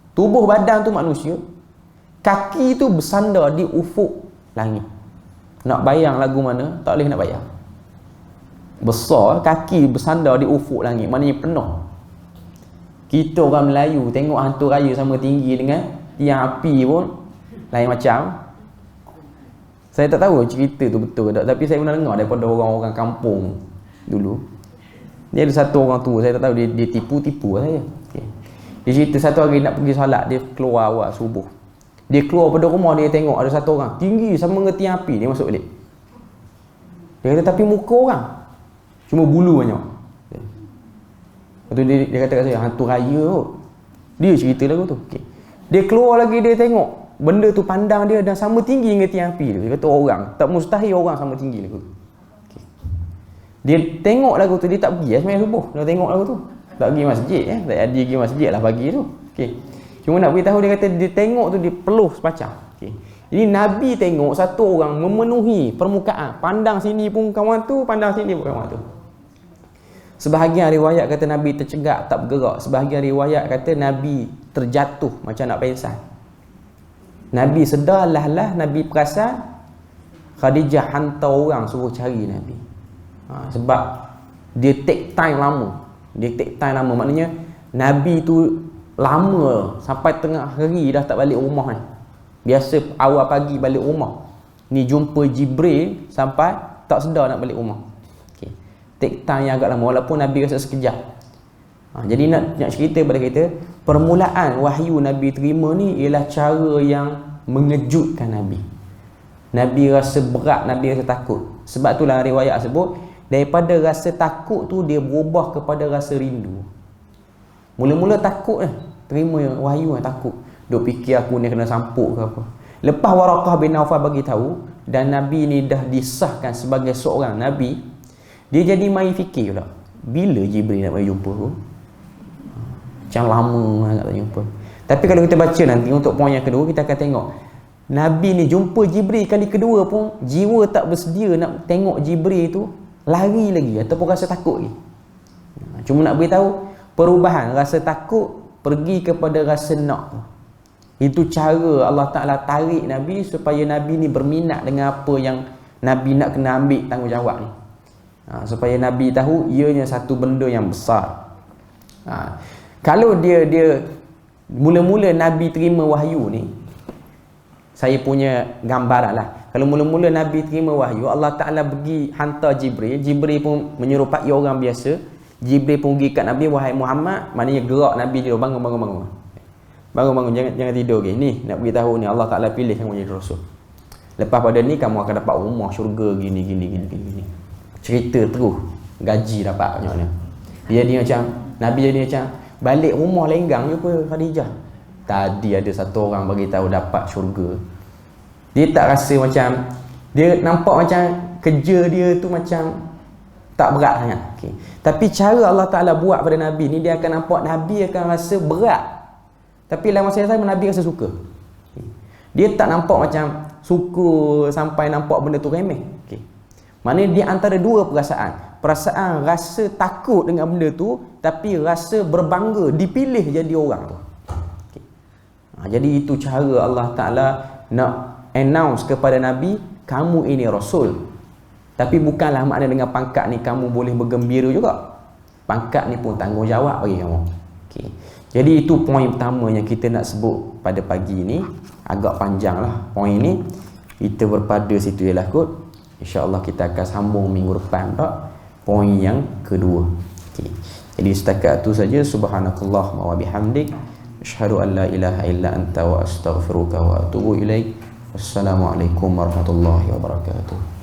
Tubuh badan tu manusia, kaki tu bersandar di ufuk langit. Nak bayang lagu mana? Tak boleh nak bayang. Besar, kaki bersandar di ufuk langit, maknanya penuh. Kita orang Melayu tengok hantu raya sama tinggi dengan tiang api pun lain macam. Saya tak tahu cerita tu betul ke tak, tapi saya pernah dengar daripada orang-orang kampung dulu. Dia ada satu orang tu, saya tak tahu dia tipu saya. Okay. Dia cerita satu hari nak pergi solat, dia keluar awal subuh. Dia keluar pada rumah, dia tengok ada satu orang tinggi sama dengan tiang api, dia masuk balik. Dia kata, tapi muka orang cuma bulu banyak. Lepas tu dia kata kat saya, hantu raya kot. Dia cerita lagu tu. Okay. Dia keluar lagi, dia tengok benda tu, pandang dia dan sama tinggi dengan tiang api tu. Dia kata orang, tak mustahil orang sama tinggi lagu tu. Okay. Dia tengok lagu tu, dia tak pergi sembahyang subuh. Dia tengok lagu tu, tak pergi masjid, tak ada pergi masjid lah pagi tu. Okay. Cuma nak beritahu, dia kata dia tengok tu, dia peluh sepacang. Okay. Jadi Nabi tengok satu orang memenuhi permukaan, pandang sini pun kawan tu, pandang sini pun kawan tu. Sebahagian riwayat kata Nabi tercegak, tak bergerak. Sebahagian riwayat kata Nabi terjatuh macam nak pingsan. Nabi sedar lah, Nabi perasan Khadijah hantar orang suruh cari Nabi. Sebab dia take time lama. Maknanya Nabi tu lama, sampai tengah hari dah tak balik rumah ni. Biasa awal pagi balik rumah, ni jumpa Jibril sampai tak sedar nak balik rumah. Okay. Take time yang agak lama, walaupun Nabi rasa sekejap. Jadi nak cerita pada kita, permulaan wahyu Nabi terima ni ialah cara yang mengejutkan Nabi. Nabi rasa berat, Nabi rasa takut. Sebab tu dalam riwayat sebut, daripada rasa takut tu dia berubah kepada rasa rindu. Mula-mula takut terima wahyu takut. Duk fikir aku ni kena sampuk ke apa. Lepas Waraqah bin Naufal bagi tahu dan Nabi ni dah disahkan sebagai seorang Nabi, dia jadi main fikir pula, bila Jibril nak mari jumpa aku? Macam lama sangat tak jumpa. Tapi kalau kita baca nanti untuk poin yang kedua, kita akan tengok Nabi ni jumpa Jibril kali kedua pun jiwa tak bersedia nak tengok Jibril tu, lari lagi ataupun rasa takut lagi. Cuma nak beritahu perubahan rasa takut pergi kepada rasa nak. Itu cara Allah Ta'ala tarik Nabi supaya Nabi ni berminat dengan apa yang Nabi nak kena ambil tanggungjawab ni. supaya Nabi tahu ianya satu benda yang besar. Kalau dia mula-mula Nabi terima wahyu ni, saya punya gambaran lah. Kalau mula-mula Nabi terima wahyu, Allah Ta'ala pergi hantar Jibril. Jibril pun menyerupai orang biasa. Jibril pun pergi kat Nabi, wahai Muhammad, maknanya gerak Nabi dia, bangun. Bangun, jangan tidur lagi. Ni nak beritahu ni, Allah Ta'ala pilih kamu jadi rasul. Lepas pada ni kamu akan dapat rumah syurga gini. Cerita terus, gaji dapat macam mana. Dia macam Nabi jadi macam balik rumah lenggang je apa Khadijah. Tadi ada satu orang bagi tahu dapat syurga. Dia tak rasa macam, dia nampak macam kerja dia tu macam tak berat sangat. Okay. Tapi cara Allah Ta'ala buat pada Nabi ni, dia akan nampak Nabi akan rasa berat. Tapi dalam masa yang sama Nabi rasa suka. Okay. Dia tak nampak macam suka sampai nampak benda tu remeh. Okay. Maknanya dia antara dua perasaan. Perasaan rasa takut dengan benda tu, tapi rasa berbangga dipilih jadi orang tu. Okay. Jadi itu cara Allah Ta'ala nak announce kepada Nabi, kamu ini Rasul. Tapi bukanlah makna dengan pangkat ni kamu boleh bergembira juga. Pangkat ni pun tanggungjawab bagi kamu. Okay. Jadi itu poin pertama yang kita nak sebut pada pagi ni. Agak panjang lah poin ni. Kita berpada situ je lah kot. InsyaAllah kita akan sambung minggu depan tak? Poin yang kedua. Okay. Jadi setakat tu saja. Subhanakallah wa bihamdik. Asyhadu an la ilaha illa anta wa astaghfiruka wa atubu ilaik. Wassalamualaikum warahmatullahi wabarakatuh.